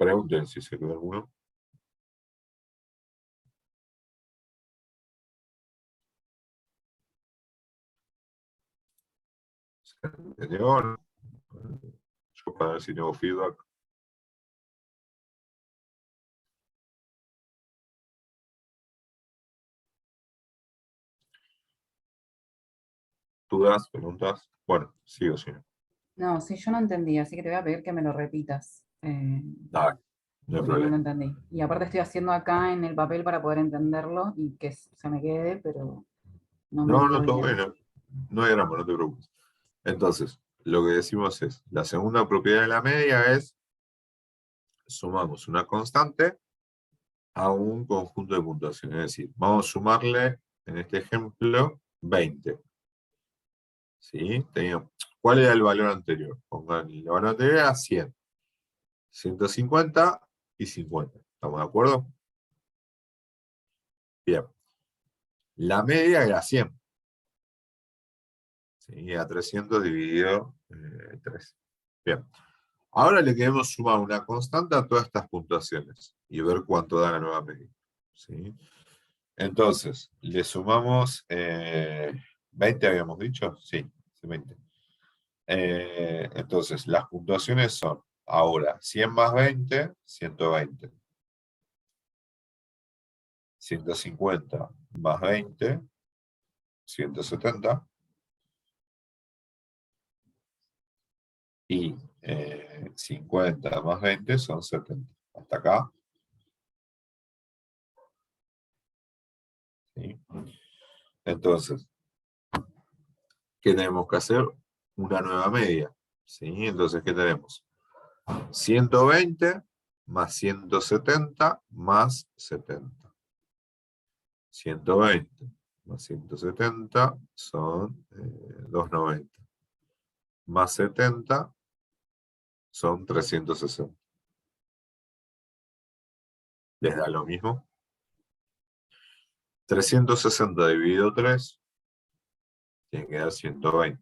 Pregunten si se quedó alguno. ¿Se entendió? Yo para ver si tengo feedback. ¿Dudas? ¿Preguntas? Bueno, sigo, sí. No, sí, yo no entendí, así que te voy a pedir que me lo repitas. Dale, no hay Porque no lo problema. entendí. Y aparte estoy haciendo acá en el papel para poder entenderlo y que se me quede, pero no me No, dio todo bien. bueno. No hay drama, no te preocupes. Entonces, lo que decimos es, la segunda propiedad de la media es, sumamos una constante a un conjunto de puntuación. Es decir, vamos a sumarle, en este ejemplo, 20. ¿Sí? ¿Cuál era el valor anterior? Pongan, el valor anterior era 100. 150 y 50. ¿Estamos de acuerdo? Bien. La media era 100. ¿Sí? A 300 dividido 3. Bien. Ahora le queremos sumar una constante a todas estas puntuaciones y ver cuánto da la nueva media. ¿Sí? Entonces, le sumamos 20, habíamos dicho. Sí, 20. Entonces, las puntuaciones son ahora 100 más 20, 120. 150 más 20, 170. Y 50 más 20 son 70. Hasta acá. ¿Sí? Entonces, ¿qué tenemos que hacer? Una nueva media. ¿Sí? Entonces, ¿qué tenemos? 120 más 170 más 70. 120 más 170 son 290. Más 70 son 360. ¿Les da lo mismo? 360 dividido 3 tiene que dar 120.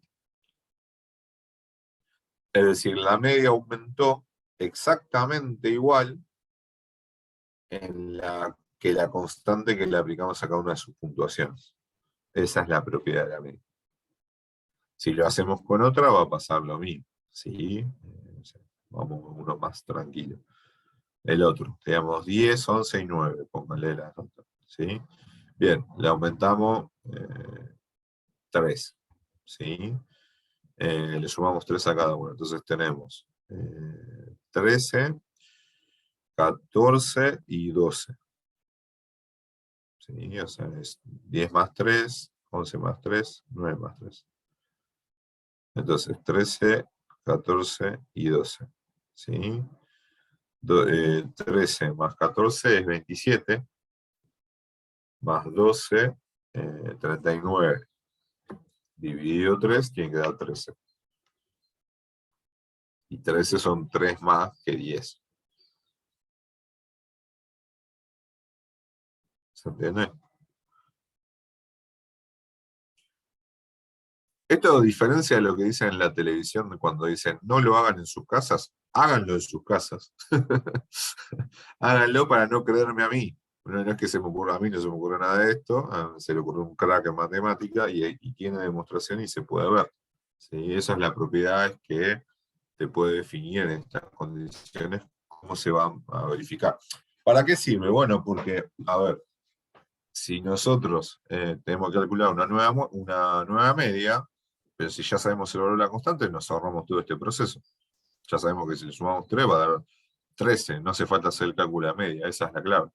Es decir, la media aumentó exactamente igual que la constante que le aplicamos a cada una de sus puntuaciones. Esa es la propiedad de la media. Si lo hacemos con otra, va a pasar lo mismo. ¿Sí? Vamos a uno más tranquilo. El otro, tenemos 10, 11 y 9. Pónganle la nota. ¿Sí? Bien, le aumentamos 3. ¿Sí? Le sumamos 3 a cada uno. Entonces tenemos 13, 14 y 12. ¿Sí? O sea, es 10 más 3, 11 más 3, 9 más 3. Entonces, 13, 14 y 12. ¿Sí? 13 más 14 es 27, más 12, 39. Dividido 3, tiene que dar 13. Y 13 son 3 más que 10. ¿Se entiende? Esto diferencia de lo que dicen en la televisión cuando dicen no lo hagan en sus casas, háganlo en sus casas. Háganlo para no creerme a mí. No es que se me ocurra a mí, no se me ocurre nada de esto, se le ocurre un crack en matemática y tiene demostración y se puede ver. ¿Sí? Esa es la propiedad que te puede definir en estas condiciones cómo se van a verificar. ¿Para qué sirve? Bueno, porque, a ver, si nosotros tenemos que calcular una nueva media, pero si ya sabemos el valor de la constante, nos ahorramos todo este proceso. Ya sabemos que si le sumamos 3 va a dar 13, no hace falta hacer el cálculo de media, esa es la clave.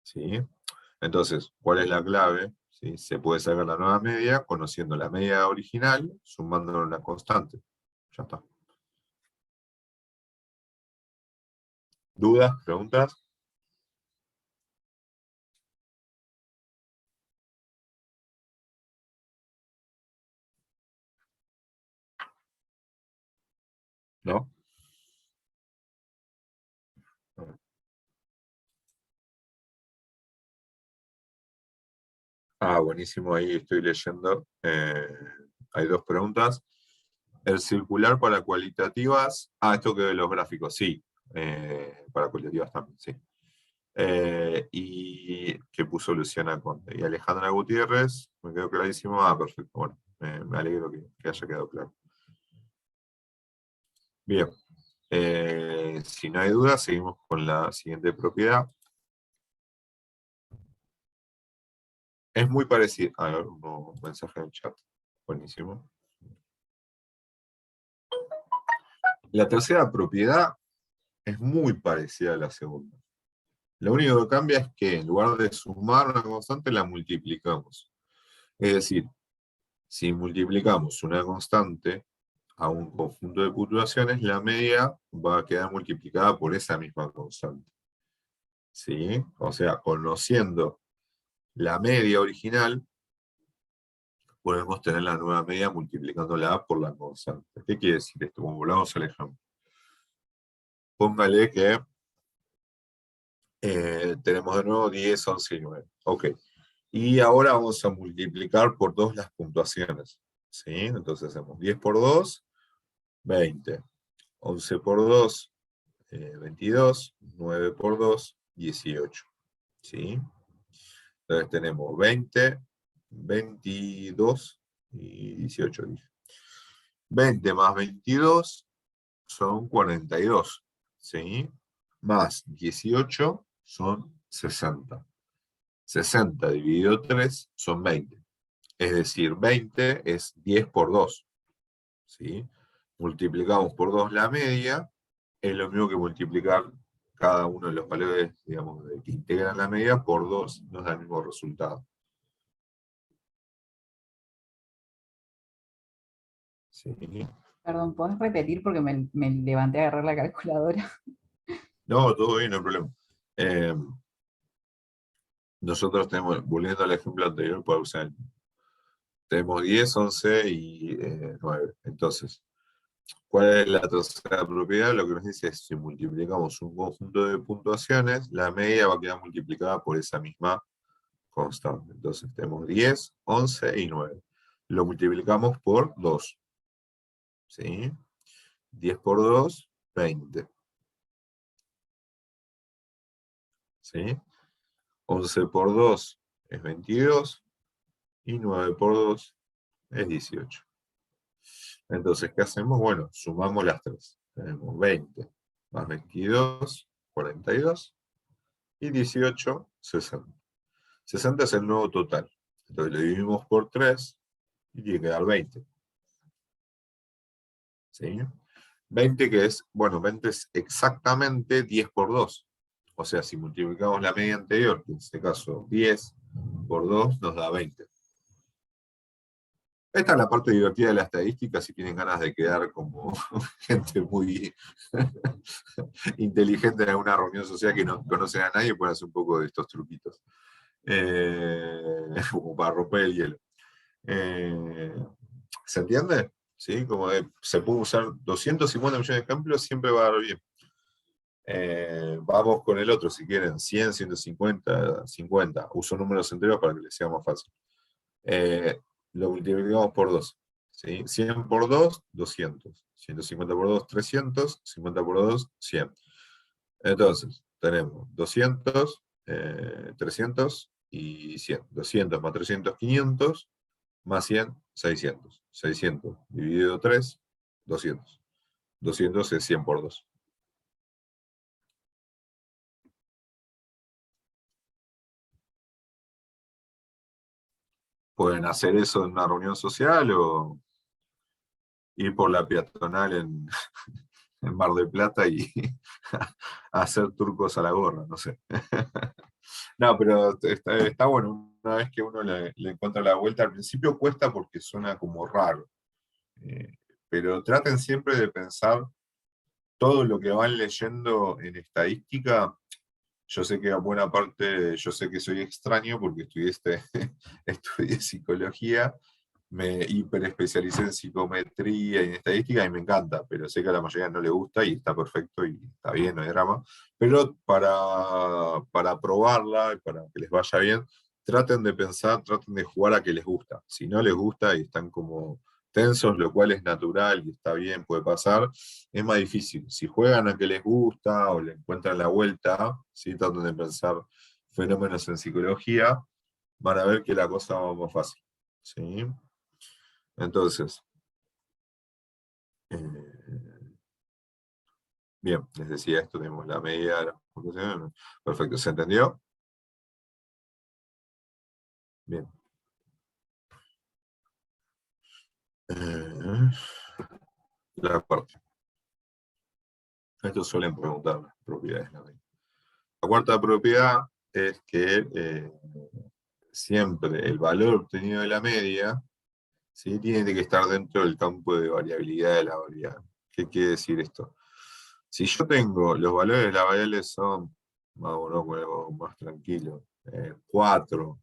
¿Sí? Entonces, ¿cuál es la clave? ¿Sí? Se puede sacar la nueva media conociendo la media original, sumándolo a la constante. Ya está. ¿Dudas? ¿Preguntas? ¿No? Buenísimo, ahí estoy leyendo. Hay dos preguntas. El circular para cualitativas. Esto que de los gráficos, sí. para colectivas también, sí. Y que puso Luciana Conte. Y Alejandra Gutiérrez, me quedó clarísimo. Ah, perfecto, bueno, me alegro que haya quedado claro. Bien, si no hay duda, seguimos con la siguiente propiedad. Es muy parecido. A ver, un mensaje en el chat. Buenísimo. La tercera propiedad es muy parecida a la segunda. Lo único que cambia es que en lugar de sumar una constante, la multiplicamos. Es decir, si multiplicamos una constante a un conjunto de puntuaciones, la media va a quedar multiplicada por esa misma constante. ¿Sí? O sea, conociendo la media original, podemos tener la nueva media multiplicándola por la constante. ¿Qué quiere decir esto? Como volvamos al ejemplo. Póngale que tenemos de nuevo 10, 11 y 9. Ok. Y ahora vamos a multiplicar por 2 las puntuaciones. ¿Sí? Entonces hacemos 10 por 2, 20. 11 por 2, 22. 9 por 2, 18. ¿Sí? Entonces tenemos 20, 22 y 18. 20 más 22 son 42. ¿Sí? Más 18 son 60. 60 dividido 3 son 20. Es decir, 20 es 10 por 2. ¿Sí? Multiplicamos por 2 la media, es lo mismo que multiplicar cada uno de los valores, digamos, que integran la media por 2, nos da el mismo resultado. ¿Sí? Perdón, ¿podés repetir? Porque me levanté a agarrar la calculadora. No, todo bien, no hay problema. Nosotros tenemos, volviendo al ejemplo anterior, para usar, tenemos 10, 11 y 9. Entonces, ¿cuál es la tercera propiedad? Lo que nos dice es, si multiplicamos un conjunto de puntuaciones, la media va a quedar multiplicada por esa misma constante. Entonces tenemos 10, 11 y 9. Lo multiplicamos por 2. ¿Sí? 10 por 2, 20. ¿Sí? 11 por 2 es 22 y 9 por 2 es 18. Entonces, ¿qué hacemos? Bueno, sumamos las tres. Tenemos 20 más 22, 42 y 18, 60. 60 es el nuevo total. Entonces lo dividimos por 3 y tiene que dar 20. ¿Sí? 20 que es, bueno, 20 es exactamente 10 por 2. O sea, si multiplicamos la media anterior, que en este caso 10 por 2, nos da 20. Esta es la parte divertida de la estadística, si tienen ganas de quedar como gente muy inteligente en alguna reunión social que no conocen a nadie, pueden hacer un poco de estos truquitos. Como para romper el hielo. ¿Se entiende? ¿Sí? Como se puede usar 250 millones de ejemplos, siempre va a dar bien. Vamos con el otro, si quieren, 100, 150, 50. Uso números enteros para que les sea más fácil. Lo multiplicamos por 2. ¿Sí? 100 por 2, 200. 150 por 2, 300. 50 por 2, 100. Entonces, tenemos 200, 300 y 100. 200 más 300, 500. Más 100, 600. 600 dividido 3, 200. 200 es 100 por 2. Pueden hacer eso en una reunión social o ir por la peatonal en Mar del Plata y hacer turcos a la gorra, no sé. No, pero está bueno, una vez que uno le encuentra la vuelta, al principio cuesta porque suena como raro, pero traten siempre de pensar todo lo que van leyendo en estadística. Yo sé que a buena parte, yo sé que soy extraño porque estudié psicología, me hiperespecialicé en psicometría y en estadística y me encanta, pero sé que a la mayoría no le gusta y está perfecto y está bien, no hay drama. Pero para probarla y para que les vaya bien, traten de pensar, traten de jugar a que les gusta. Si no les gusta y están como tensos, lo cual es natural y está bien, puede pasar, es más difícil. Si juegan a que les gusta o le encuentran la vuelta, ¿sí? Tratan de pensar fenómenos en psicología, van a ver que la cosa va más fácil. ¿Sí? Entonces, bien, les decía esto, tenemos la medida de las conclusiones. Perfecto, ¿se entendió? Bien. La parte. Esto suelen preguntar las propiedades de la medida. La cuarta propiedad es que siempre el valor obtenido de la media, ¿sí? Tiene que estar dentro del campo de variabilidad de la variable. ¿Qué quiere decir esto? Si yo tengo los valores de la variable son, vámonos con algo más tranquilo, 4,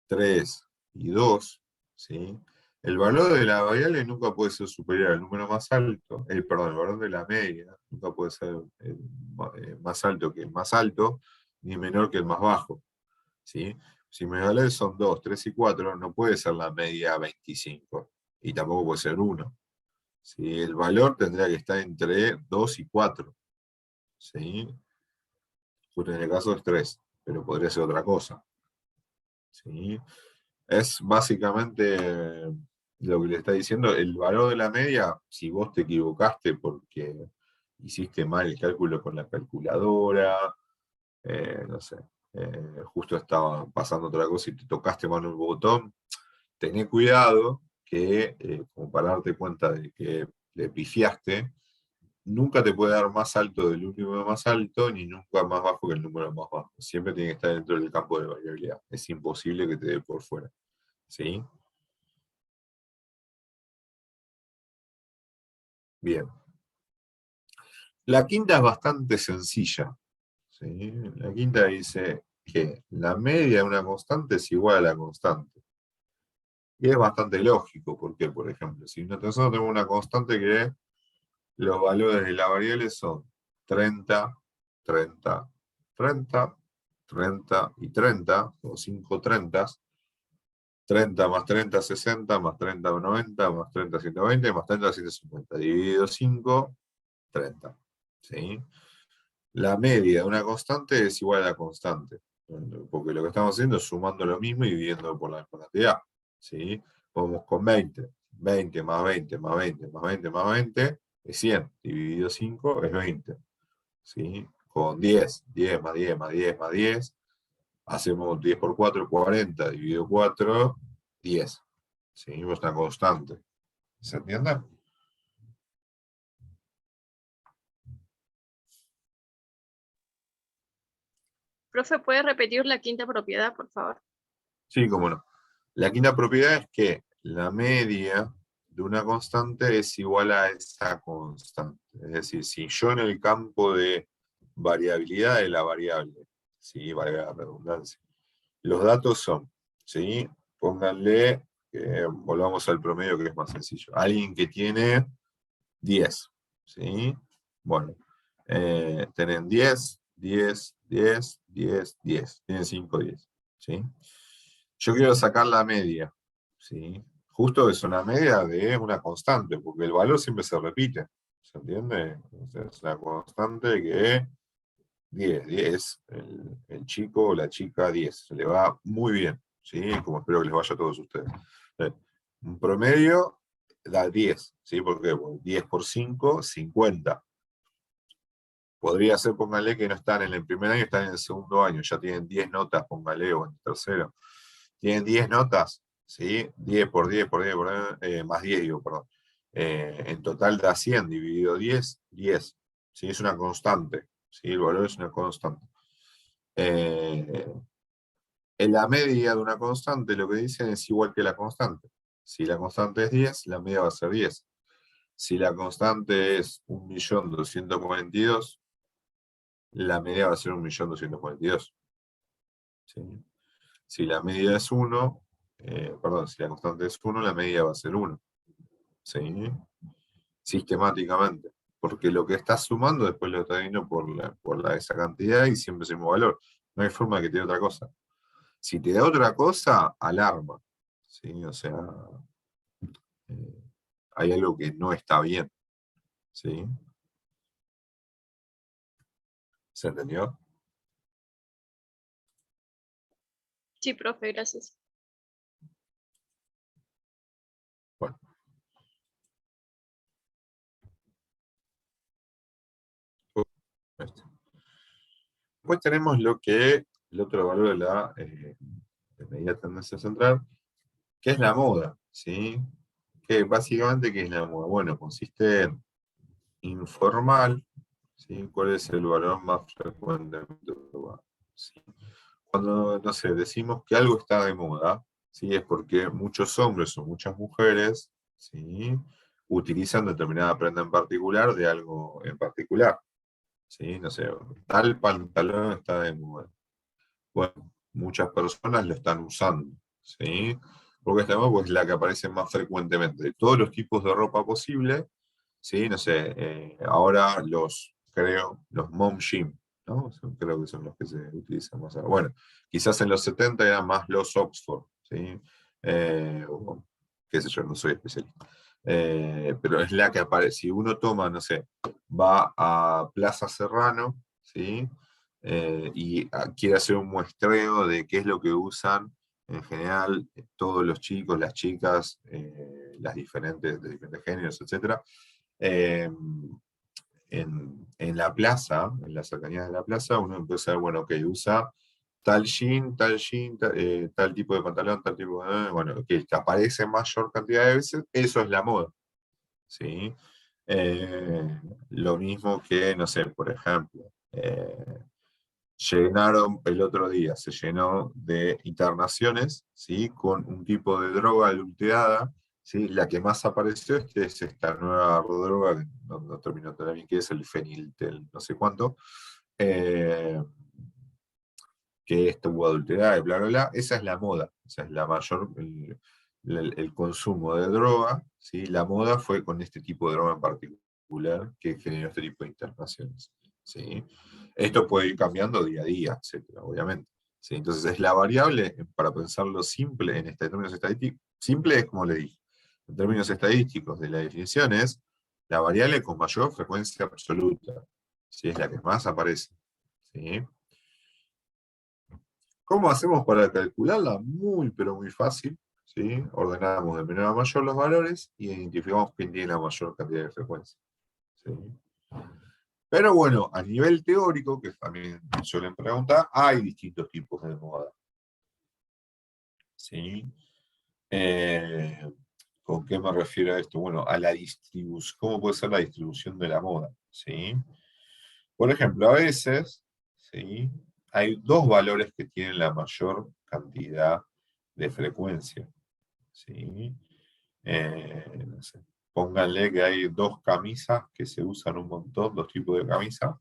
3 y 2, ¿sí? El valor de la variable nunca puede ser superior al número más alto, perdón, el valor de la media nunca puede ser más alto que el más alto, ni menor que el más bajo, ¿sí? Si mis valores son 2, 3 y 4, no puede ser la media 25, y tampoco puede ser 1. ¿Sí? El valor tendría que estar entre 2 y 4, ¿sí? Justo en el caso es 3, pero podría ser otra cosa, ¿sí? Es básicamente lo que le está diciendo, el valor de la media, si vos te equivocaste porque hiciste mal el cálculo con la calculadora, no sé, justo estaba pasando otra cosa y te tocaste mal un botón, tené cuidado que, como para darte cuenta de que le pifiaste, nunca te puede dar más alto del número más alto, ni nunca más bajo que el número más bajo. Siempre tiene que estar dentro del campo de variabilidad. Es imposible que te dé por fuera. ¿Sí? Bien. La quinta es bastante sencilla. ¿Sí? La quinta dice que la media de una constante es igual a la constante. Y es bastante lógico, porque, por ejemplo, si nosotros tenemos una constante que los valores de la variable son 30, 30, 30, 30 y 30, o 5 30, 30 más 30, 60, más 30, 90, más 30, 120, más 30, 150, dividido 5, 30. ¿Sí? La media de una constante es igual a la constante, porque lo que estamos haciendo es sumando lo mismo y dividiendo por la misma cantidad. ¿Sí? Vamos con 20. 20 más 20 más 20 más 20 más 20 es 100. Dividido 5 es 20. ¿Sí? Con 10. 10 más 10 más 10 más 10. Hacemos 10 por 4, 40. Dividido 4, 10. ¿Sí? Es una constante. ¿Se entiende? Profe, ¿puede repetir la quinta propiedad, por favor? Sí, cómo no. La quinta propiedad es que la media de una constante es igual a esa constante. Es decir, si yo en el campo de variabilidad de la variable, ¿sí? Valga la redundancia, los datos son, ¿sí? Pónganle, volvamos al promedio que es más sencillo. Alguien que tiene 10, ¿sí? Bueno, tienen 10, 10, 10, 10, 10. Tienen 5, 10, ¿sí? Yo quiero sacar la media, ¿sí? Justo es una media de una constante, porque el valor siempre se repite, ¿se entiende? Entonces, es una constante que 10, 10, el chico o la chica 10, se le va muy bien, ¿sí? Como espero que les vaya a todos ustedes. Un promedio da 10, ¿sí? Porque 10 por 5, 50. Podría ser, póngale, que no están en el primer año, están en el segundo año, ya tienen 10 notas, póngale, o en el tercero. Tienen 10 notas, ¿sí? 10 por 10 por 10 por 10, más 10, digo, perdón. En total da 100, dividido 10, 10. ¿Sí? Es una constante, ¿sí? El valor es una constante. En la media de una constante, lo que dicen es igual que la constante. Si la constante es 10, la media va a ser 10. Si la constante es 1.242.000, la media va a ser 1.242.000. ¿Sí? Si la media es 1, si la constante es 1, la media va a ser 1. ¿Sí? Sistemáticamente. Porque lo que estás sumando después lo estás viendo por esa cantidad y siempre es el mismo valor. No hay forma de que te dé otra cosa. Si te da otra cosa, alarma. ¿Sí? O sea, hay algo que no está bien. ¿Sí? ¿Se entendió? Sí, profe, gracias. Bueno. Después tenemos el otro valor de la de medida de tendencia central, que es la moda, ¿sí? Que básicamente, ¿qué es la moda? Bueno, consiste en informal, ¿sí? ¿Cuál es el valor más frecuentemente probado? ¿Sí? Cuando, no sé, decimos que algo está de moda, ¿sí? Es porque muchos hombres o muchas mujeres, ¿sí? Utilizan determinada prenda en particular de algo en particular. ¿Sí? No sé, tal pantalón está de moda. Bueno, muchas personas lo están usando, ¿sí? Porque esta moda es la que aparece más frecuentemente. De todos los tipos de ropa posible, ¿sí? No sé, ahora los mom jeans, ¿no? Creo que son los que se utilizan más ahora. Bueno, quizás en los 70 eran más los Oxford, ¿sí? O qué sé yo, no soy especialista. Pero es la que aparece. Si uno toma, no sé, va a Plaza Serrano, ¿sí? Y quiere hacer un muestreo de qué es lo que usan en general todos los chicos, las chicas, de diferentes géneros, etc. En la plaza, en las cercanías de la plaza, uno empieza a ver, bueno, que usa tal jean, tal tipo de pantalón, tal tipo de... Bueno, que aparece en mayor cantidad de veces, eso es la moda. ¿Sí? Lo mismo que, no sé, por ejemplo, llenaron el otro día, se llenó de internaciones, ¿sí? Con un tipo de droga adulterada, ¿sí? La que más apareció es esta nueva droga, que no terminó de bien, que es el feniltel, no sé cuánto, eh, que estuvo adulterada y bla, bla, bla. Esa es la moda, esa es la mayor, el consumo de droga, ¿sí? La moda fue con este tipo de droga en particular que generó este tipo de internaciones, ¿sí? Esto puede ir cambiando día a día, etcétera, obviamente. ¿Sí? Entonces es la variable, para pensarlo simple, en términos estadísticos, simple es como le dije, en términos estadísticos de la definición es la variable con mayor frecuencia absoluta, ¿sí? Es la que más aparece, ¿sí? ¿Cómo hacemos para calcularla? Muy, pero muy fácil, ¿sí? Ordenamos de menor a mayor los valores y identificamos quién tiene la mayor cantidad de frecuencia, ¿sí? Pero bueno, a nivel teórico, que también suelen preguntar, hay distintos tipos de moda, ¿sí? ¿Con qué me refiero a esto? Bueno, a la distribución. ¿Cómo puede ser la distribución de la moda? ¿Sí? Por ejemplo, a veces, ¿sí? Hay dos valores que tienen la mayor cantidad de frecuencia, ¿sí? No sé, pónganle que hay dos camisas que se usan un montón, dos tipos de camisas,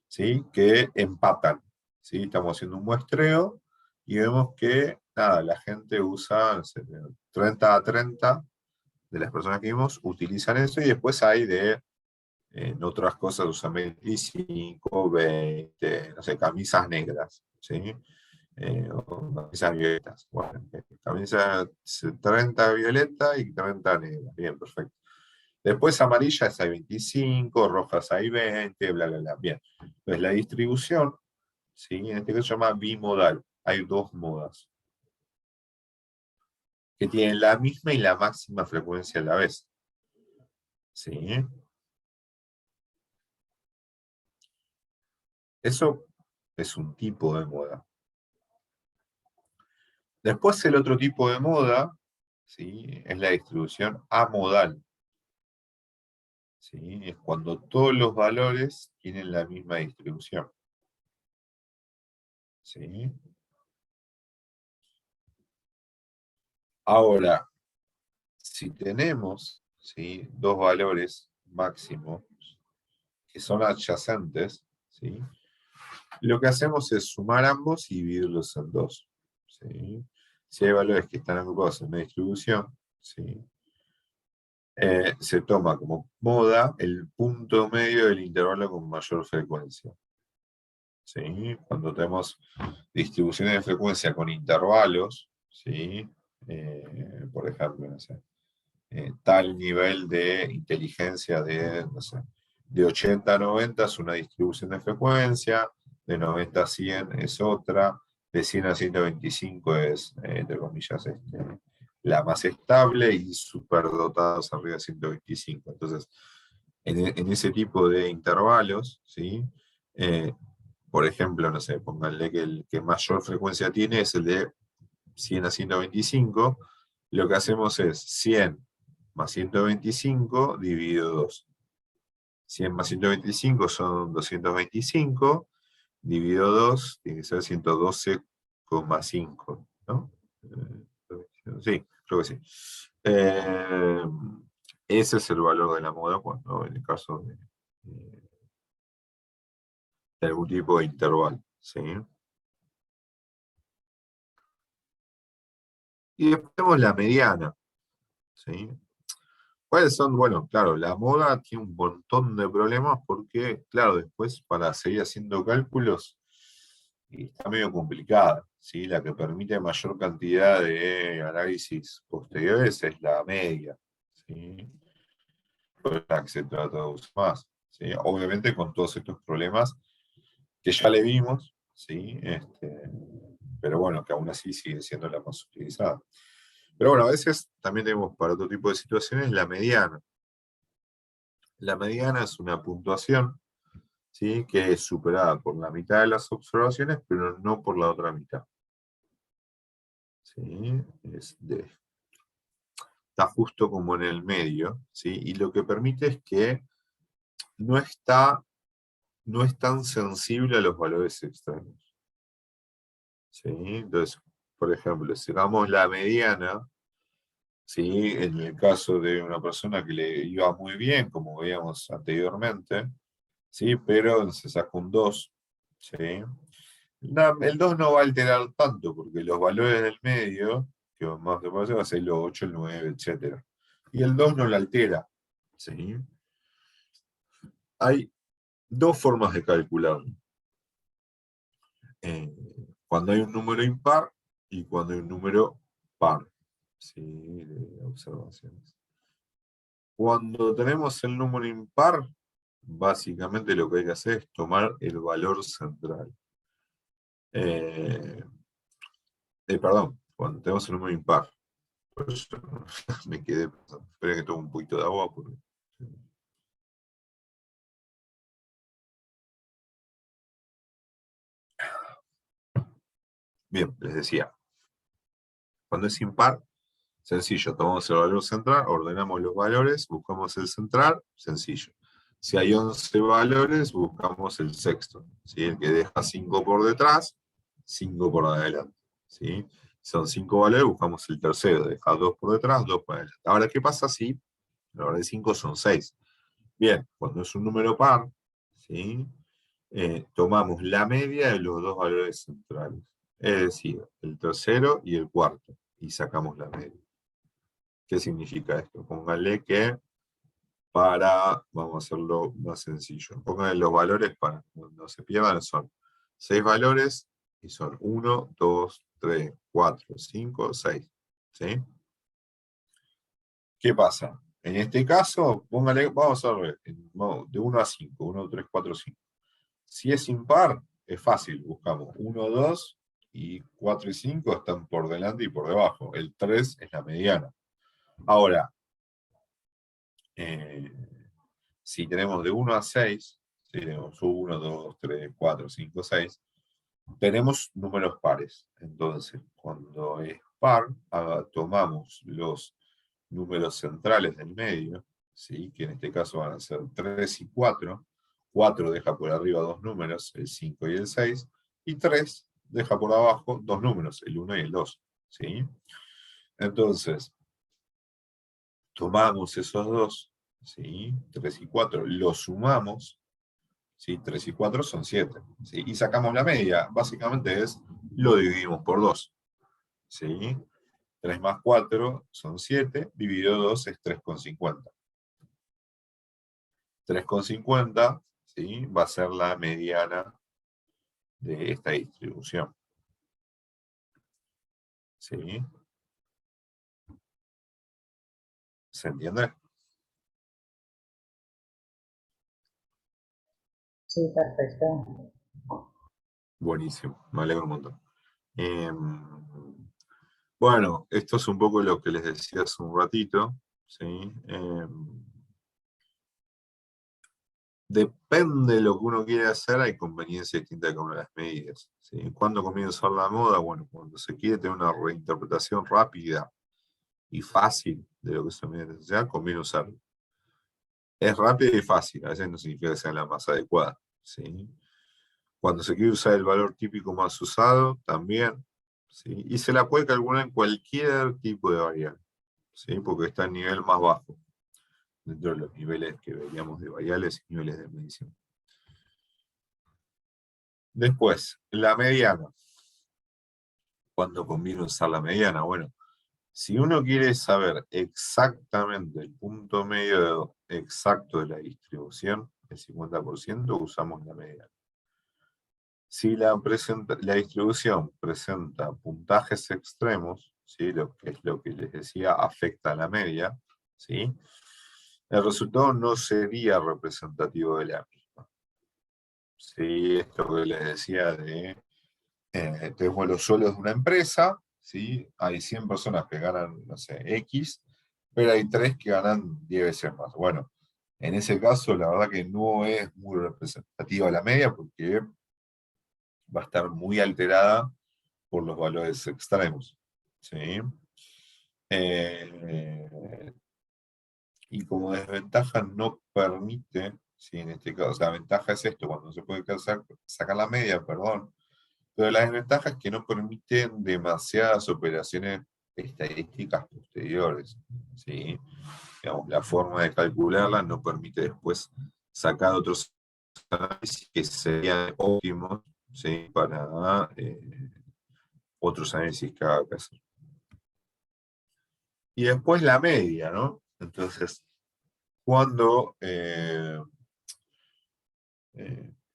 ¿sí? Que empatan, ¿sí? Estamos haciendo un muestreo y vemos que, nada, la gente usa, no sé, 30 a 30 de las personas que vimos utilizan eso, y después hay en otras cosas usan 25, 20, no sé, camisas negras, ¿sí? O camisas violetas. Bueno, camisas 30 violeta y 30 negra. Bien, perfecto. Después amarillas hay 25, rojas hay 20, bla, bla, bla. Bien. Entonces la distribución, ¿sí? En este caso se llama bimodal. Hay dos modas que tienen la misma y la máxima frecuencia a la vez. ¿Sí? Eso es un tipo de moda. Después el otro tipo de moda, ¿sí? Es la distribución amodal. ¿Sí? Es cuando todos los valores tienen la misma distribución. ¿Sí? Ahora, si tenemos, ¿sí? Dos valores máximos que son adyacentes, ¿sí? Lo que hacemos es sumar ambos y dividirlos en dos, ¿sí? Si hay valores que están agrupados en una distribución, ¿sí? Se toma como moda el punto medio del intervalo con mayor frecuencia. ¿Sí? Cuando tenemos distribuciones de frecuencia con intervalos, ¿sí? Por ejemplo, no sé, tal nivel de inteligencia de, no sé, de 80 a 90 es una distribución de frecuencia, de 90 a 100 es otra, de 100 a 125 es, entre comillas, la más estable, y superdotados arriba de 125. Entonces, en ese tipo de intervalos, ¿sí? Por ejemplo, no sé, pónganle que el que mayor frecuencia tiene es el de 100 a 125, lo que hacemos es 100 más 125 dividido 2. 100 más 125 son 225, dividido 2 tiene que ser 112,5, ¿no? Sí, creo que sí. Ese es el valor de la moda cuando en el caso de algún tipo de intervalo, ¿sí? Y después tenemos la mediana, ¿sí? ¿Cuáles son? Bueno, claro, la moda tiene un montón de problemas porque, claro, después para seguir haciendo cálculos está medio complicada, ¿sí? La que permite mayor cantidad de análisis posteriores es la media, ¿sí? Pues la que se trata de usar más, ¿sí? Obviamente con todos estos problemas que ya le vimos, ¿sí? Pero bueno, que aún así sigue siendo la más utilizada. Pero bueno, a veces también tenemos para otro tipo de situaciones la mediana. La mediana es una puntuación, ¿sí? Que es superada por la mitad de las observaciones, pero no por la otra mitad. ¿Sí? Está justo como en el medio, ¿sí? Y lo que permite es que no es tan sensible a los valores extraños, ¿sí? Entonces, por ejemplo, si damos la mediana, ¿sí? En el caso de una persona que le iba muy bien, como veíamos anteriormente, ¿sí? Pero se sacó un 2, ¿sí? El 2 no va a alterar tanto, porque los valores del medio, que más te parece, va a ser el 8, el 9, etc. Y el 2 no lo altera, ¿sí? Hay dos formas de calcularlo. Cuando hay un número impar y cuando hay un número par, ¿sí? De observaciones. Cuando tenemos el número impar, básicamente lo que hay que hacer es tomar el valor central. Perdón, cuando tenemos el número impar. Por eso me quedé pensando. Espera que tome un poquito de agua. Porque... Bien, les decía. Cuando es impar, sencillo. Tomamos el valor central, ordenamos los valores, buscamos el central, sencillo. Si hay 11 valores, buscamos el sexto, ¿sí? El que deja 5 por detrás, 5 por adelante, ¿sí? Son 5 valores, buscamos el tercero, deja 2 por detrás, 2 por adelante. Ahora, ¿qué pasa si la hora de 5 son 6? Bien, cuando es un número par, ¿sí? Tomamos la media de los dos valores centrales, es decir, el tercero y el cuarto, y sacamos la media. ¿Qué significa esto? Pónganle que vamos a hacerlo más sencillo, pónganle los valores para que no se pierdan, son 6 valores, y son 1, 2, 3, 4, 5, 6. ¿Sí? ¿Qué pasa? En este caso, póngale, vamos a ver, de 1 a 5, 1, 3, 4, 5. Si es impar, es fácil, buscamos 1, 2, y 4 y 5 están por delante y por debajo. El 3 es la mediana. Ahora, si tenemos de 1 a 6, si tenemos 1, 2, 3, 4, 5, 6, tenemos números pares. Entonces, cuando es par, tomamos los números centrales del medio, ¿sí? Que en este caso van a ser 3 y 4. 4 deja por arriba dos números, el 5 y el 6, y 3 deja por abajo dos números, el 1 y el 2. ¿Sí? Entonces, tomamos esos dos, ¿sí? 3 y 4, los sumamos, ¿sí? 3 y 4 son 7, ¿sí? Y sacamos la media, básicamente lo dividimos por 2. ¿Sí? 3 más 4 son 7, dividido 2 es 3,50. 3,50, ¿sí? Va a ser la mediana de esta distribución. ¿Sí? ¿Se entiende? Sí, perfecto. Buenísimo, me alegro un montón. Bueno, esto es un poco lo que les decía hace un ratito, ¿sí? Depende de lo que uno quiere hacer, hay conveniencia distinta con las medidas, ¿sí? ¿Cuándo conviene usar la moda? Bueno, cuando se quiere tener una reinterpretación rápida y fácil de lo que es una medida esencial, conviene usarlo. Es rápido y fácil, a veces no significa que sea la más adecuada, ¿sí? Cuando se quiere usar el valor típico más usado, también, ¿sí? Y se la puede calcular en cualquier tipo de variable, ¿sí? Porque está el nivel más bajo, dentro de los niveles que veíamos de variables y niveles de medición. Después, la mediana. ¿Cuándo conviene usar la mediana? Bueno, si uno quiere saber exactamente el punto medio exacto de la distribución, el 50%, usamos la mediana. Si la distribución presenta puntajes extremos, ¿sí? Lo que es lo que les decía, afecta a la media, ¿sí? El resultado no sería representativo de la misma. ¿Sí? Esto que les decía de, tenemos los sueldos de una empresa, ¿sí? Hay 100 personas que ganan, no sé, X, pero hay 3 que ganan 10 veces más. Bueno, en ese caso, la verdad que no es muy representativa la media, porque va a estar muy alterada por los valores extremos, ¿sí? Y como desventaja no permite, ¿sí? En este caso, o sea, la ventaja es esto, cuando se puede sacar la media, perdón, pero la desventaja es que no permiten demasiadas operaciones estadísticas posteriores, ¿sí? Digamos, la forma de calcularla no permite después sacar otros análisis que serían óptimos, ¿sí? Para otros análisis que haga que hacer. Y después la media, ¿no? Entonces, ¿cuándo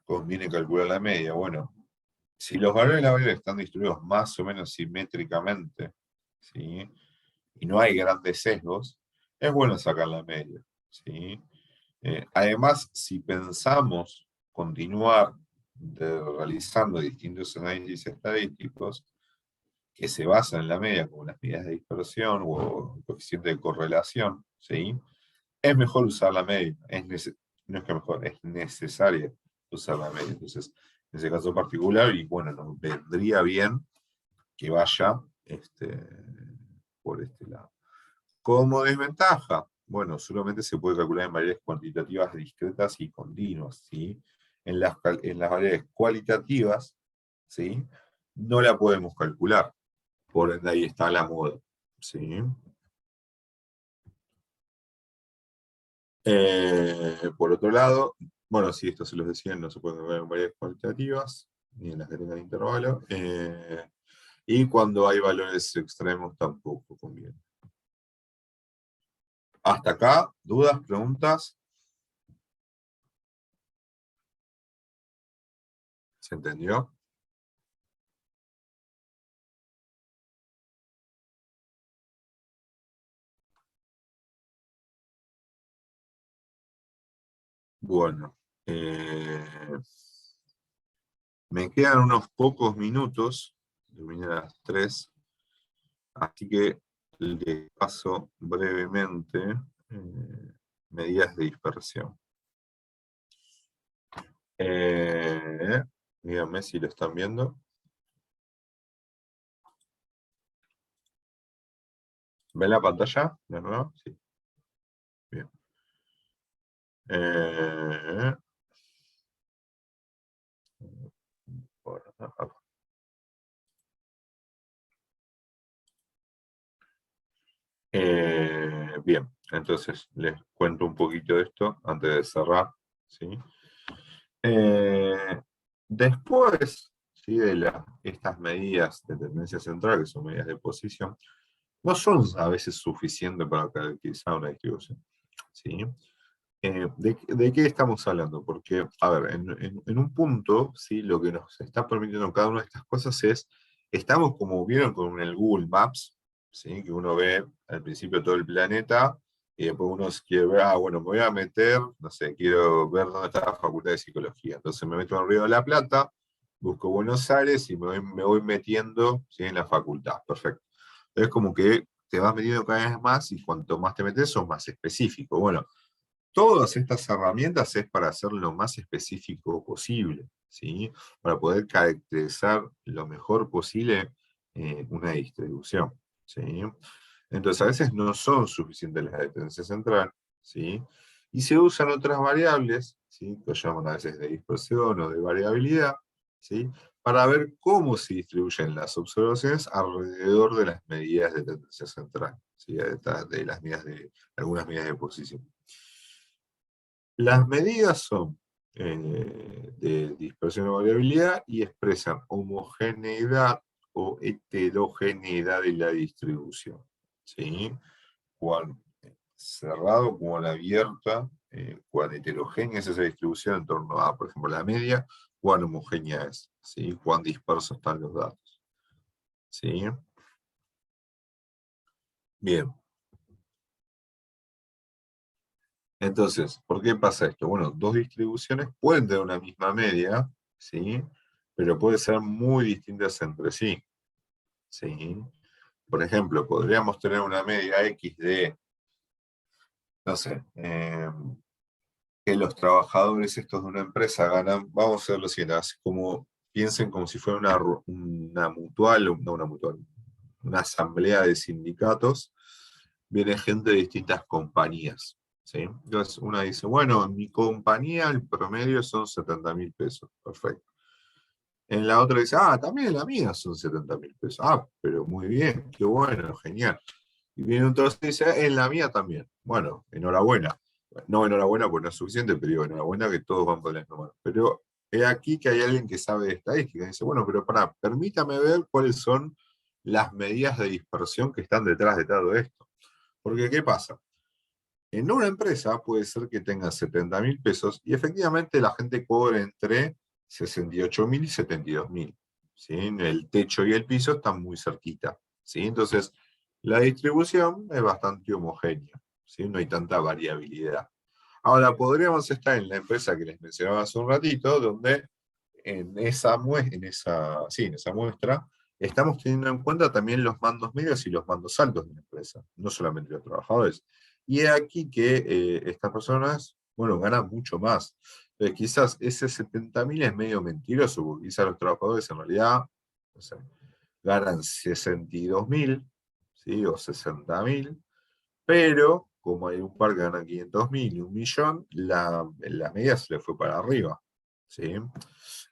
conviene calcular la media? Bueno, si los valores de la variable están distribuidos más o menos simétricamente, ¿sí? Y no hay grandes sesgos, es bueno sacar la media, ¿sí? Además, si pensamos continuar realizando distintos análisis estadísticos que se basan en la media, como las medidas de dispersión o coeficiente de correlación, ¿sí? Es mejor usar la media. No es que mejor, es necesario usar la media. Entonces, en ese caso particular, y bueno, nos vendría bien que vaya por este lado. Como desventaja, bueno, solamente se puede calcular en variables cuantitativas discretas y continuas, ¿sí? En las variables cualitativas, ¿sí? No la podemos calcular. Por ende, ahí está la moda, ¿sí? Por otro lado, bueno, si esto se los decía, no se pueden calcular en variables cualitativas, ni en las que tengan intervalo. Y cuando hay valores extremos tampoco conviene. Hasta acá, ¿dudas, preguntas? ¿Se entendió? Bueno, me quedan unos pocos minutos, terminé a las 3, así que les paso brevemente medidas de dispersión. Díganme si lo están viendo. ¿Ven la pantalla de nuevo? Sí. Bien. Bueno, acá. Bien, entonces les cuento un poquito de esto antes de cerrar, ¿sí? Después, ¿sí? De estas medidas de tendencia central, que son medidas de posición, no son a veces suficientes para caracterizar una distribución, ¿sí? ¿De qué estamos hablando? Porque, a ver, en un punto, ¿sí? Lo que nos está permitiendo cada una de estas cosas es, estamos como vieron con el Google Maps, ¿sí? Que uno ve al principio todo el planeta, y después uno quiere ver, bueno, me voy a meter, no sé, quiero ver dónde está la Facultad de Psicología. Entonces me meto en Río de la Plata, busco Buenos Aires y me voy metiendo, ¿sí?, en la facultad. Perfecto. Es como que te vas metiendo cada vez más y cuanto más te metes, sos más específico. Bueno, todas estas herramientas es para hacer lo más específico posible, ¿sí? Para poder caracterizar lo mejor posible una distribución, ¿sí? Entonces, a veces no son suficientes las de tendencia central, ¿sí? Y se usan otras variables, ¿sí?, que llaman a veces de dispersión o de variabilidad, ¿sí?, para ver cómo se distribuyen las observaciones alrededor de las medidas de tendencia central, ¿sí?, de las medidas algunas medidas de posición. Las medidas son de dispersión o variabilidad y expresan homogeneidad o heterogeneidad de la distribución, ¿sí? Cuán cerrado, cuán abierta, cuán heterogénea es esa distribución en torno a, por ejemplo, la media, cuán homogénea es, ¿sí?, cuán dispersos están los datos, ¿sí? Bien. Entonces, ¿por qué pasa esto? Bueno, dos distribuciones pueden tener una misma media, ¿sí?, pero pueden ser muy distintas entre sí, ¿sí? Por ejemplo, podríamos tener una media X de, no sé, que los trabajadores estos de una empresa ganan, vamos a hacer lo siguiente, así como piensen como si fuera una mutual, no una mutual, una asamblea de sindicatos, viene gente de distintas compañías, ¿sí? Entonces una dice, bueno, en mi compañía el promedio son 70.000 pesos, perfecto. En la otra dice, también la mía son 70.000 pesos. Pero muy bien, qué bueno, genial. Y viene otro y dice, en la mía también. Bueno, enhorabuena. No enhorabuena porque no es suficiente, pero digo, enhorabuena que todos van por las números. Pero he aquí que hay alguien que sabe de estadística. Y dice, bueno, pero permítame ver cuáles son las medidas de dispersión que están detrás de todo esto. Porque, ¿qué pasa? En una empresa puede ser que tenga 70.000 pesos y efectivamente la gente cobre entre 68.000 y 72.000. ¿Sí? El techo y el piso están muy cerquita, ¿sí? Entonces, la distribución es bastante homogénea, ¿sí? No hay tanta variabilidad. Ahora, podríamos estar en la empresa que les mencionaba hace un ratito, donde en esa muestra estamos teniendo en cuenta también los mandos medios y los mandos altos de la empresa, no solamente los trabajadores. Y es aquí que estas personas, bueno, ganan mucho más. Entonces, quizás ese 70.000 es medio mentiroso, porque quizás los trabajadores en realidad, no sé, ganan 62.000, ¿sí?, o 60.000, pero como hay un par que ganan 500.000 y 1.000.000, la media se le fue para arriba, ¿sí?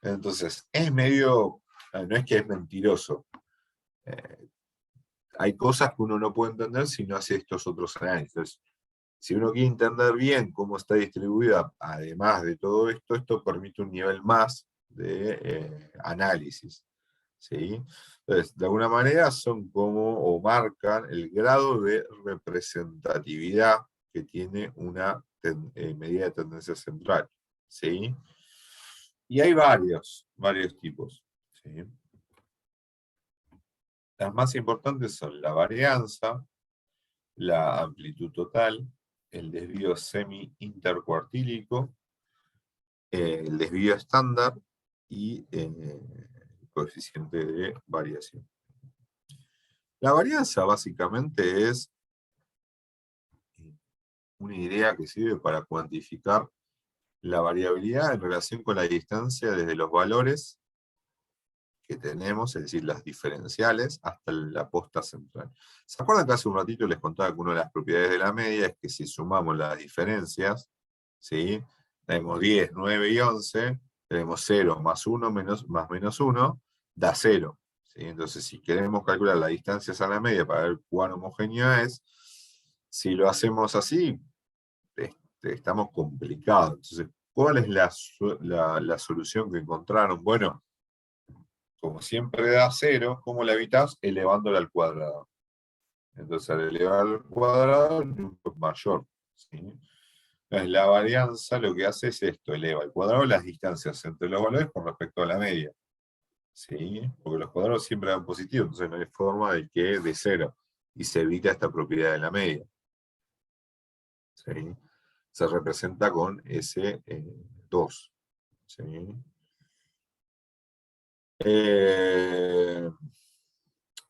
Entonces, es medio, no es que es mentiroso, hay cosas que uno no puede entender si no hace estos otros análisis. Si uno quiere entender bien cómo está distribuida, además de todo esto, esto permite un nivel más de análisis, ¿sí? Entonces, de alguna manera son como, o marcan el grado de representatividad que tiene una medida de tendencia central, ¿sí? Y hay varios tipos, ¿sí? Las más importantes son la varianza, la amplitud total, el desvío semi-intercuartílico, el desvío estándar y el coeficiente de variación. La varianza básicamente es una idea que sirve para cuantificar la variabilidad en relación con la distancia desde los valores que tenemos, es decir, las diferenciales, hasta la posta central. ¿Se acuerdan que hace un ratito les contaba que una de las propiedades de la media es que si sumamos las diferencias, ¿sí?, tenemos 10, 9 y 11, tenemos 0 más 1 más menos 1, da 0. ¿Sí? Entonces, si queremos calcular las distancias a la media para ver cuán homogénea es, si lo hacemos así, estamos complicados. Entonces, ¿cuál es la solución que encontraron? Bueno, como siempre da 0, ¿cómo la evitas? Elevándola al cuadrado. Entonces, al elevar al cuadrado, el número es mayor, ¿sí? Entonces, la varianza lo que hace es esto, eleva al cuadrado las distancias entre los valores con respecto a la media, ¿sí? Porque los cuadrados siempre dan positivo, entonces no hay forma de que de 0, y se evita esta propiedad de la media. ¿sí? Se representa con ese 2. ¿Sí?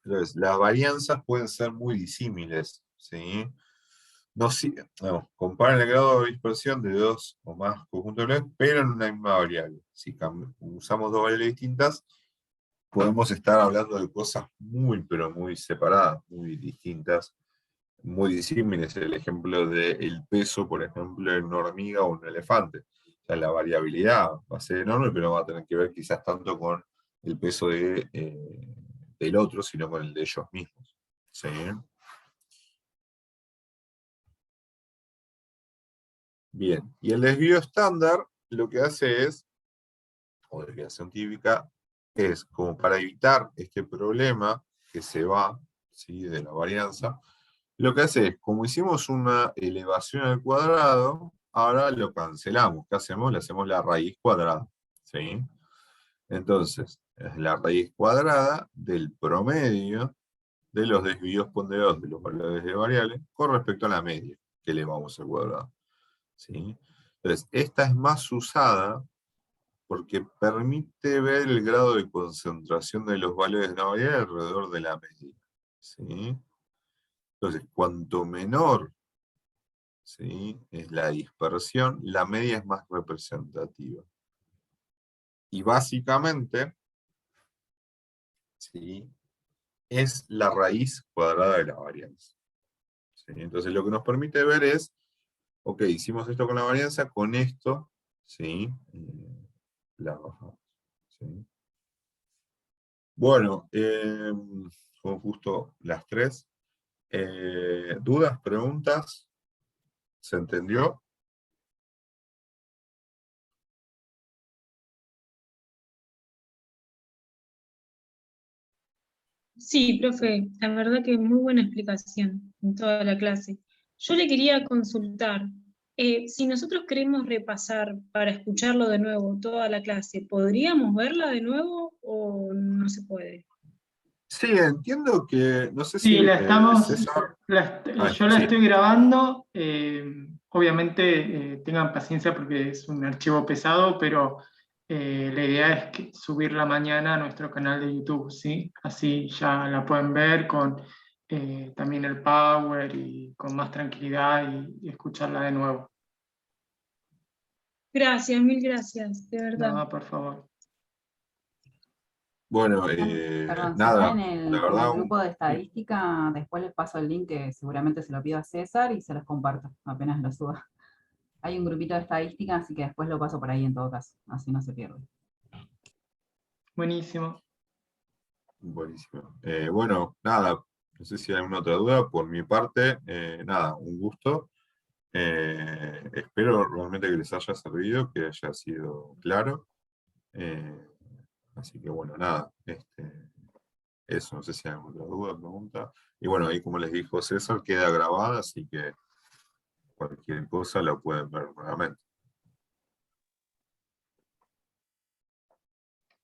Entonces, las varianzas pueden ser muy disímiles, ¿sí? No, comparan el grado de dispersión de dos o más conjuntos de variables, pero en una misma variable. Si usamos dos variables distintas, podemos estar hablando de cosas muy, pero muy separadas, muy distintas, muy disímiles. El ejemplo del peso, por ejemplo, en una hormiga o un elefante. O sea, la variabilidad va a ser enorme, pero va a tener que ver quizás tanto con el peso del otro, sino con el de ellos mismos. ¿Sí? Bien, y el desvío estándar lo que hace es, o desviación típica, es como para evitar este problema que se va, ¿sí?, de la varianza, lo que hace es, como hicimos una elevación al cuadrado, ahora lo cancelamos. ¿Qué hacemos? Le hacemos la raíz cuadrada, ¿sí? Entonces, es la raíz cuadrada del promedio de los desvíos ponderados de los valores de variables con respecto a la media que elevamos al cuadrado, ¿sí? Entonces, esta es más usada porque permite ver el grado de concentración de los valores de una variable alrededor de la media, ¿sí? Entonces, cuanto menor, ¿sí?, es la dispersión, la media es más representativa. Y básicamente, ¿sí?, es la raíz cuadrada de la varianza. ¿Sí? Entonces, lo que nos permite ver es, ok, hicimos esto con la varianza, con esto, ¿sí?, la bajamos. ¿Sí? Bueno, son justo las 3. ¿Dudas, preguntas? ¿Se entendió? Sí, profe, la verdad que muy buena explicación en toda la clase. Yo le quería consultar, si nosotros queremos repasar para escucharlo de nuevo toda la clase, ¿podríamos verla de nuevo o no se puede? Sí, entiendo que, no sé Sí, si la estamos, César... yo la sí, estoy grabando, obviamente tengan paciencia porque es un archivo pesado, pero la idea es subirla mañana a nuestro canal de YouTube, ¿sí? Así ya la pueden ver con también el Power y con más tranquilidad y escucharla de nuevo. Gracias, mil gracias, de verdad. No, por favor. bueno, Perdón, si está nada, en la el verdad... grupo de estadística, después les paso el link que seguramente se lo pido a César y se los comparto, apenas lo suba. Hay un grupito de estadística, así que después lo paso por ahí en todo caso, así no se pierde. Buenísimo. Buenísimo. Bueno, nada, no sé si hay alguna otra duda. Por mi parte, nada, un gusto. Espero realmente que les haya servido, que haya sido claro. Así que bueno, nada, eso, no sé si hay alguna otra duda, pregunta. Y bueno, ahí como les dijo César, queda grabada, así que cualquier cosa la pueden ver nuevamente.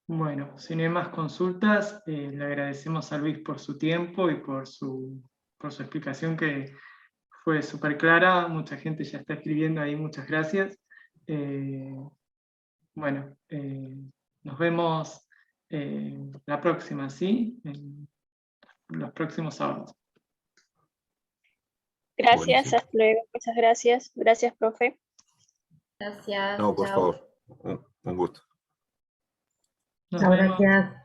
Bueno, si no hay más consultas, le agradecemos a Luis por su tiempo y por su explicación que fue súper clara. Mucha gente ya está escribiendo ahí, muchas gracias. Bueno, nos vemos la próxima, ¿sí? En los próximos sábados. Gracias, Buenísimo. hasta luego. Muchas gracias. Gracias, profe. Gracias, No, por chao. favor, un gusto. Nos Chao, vemos. gracias.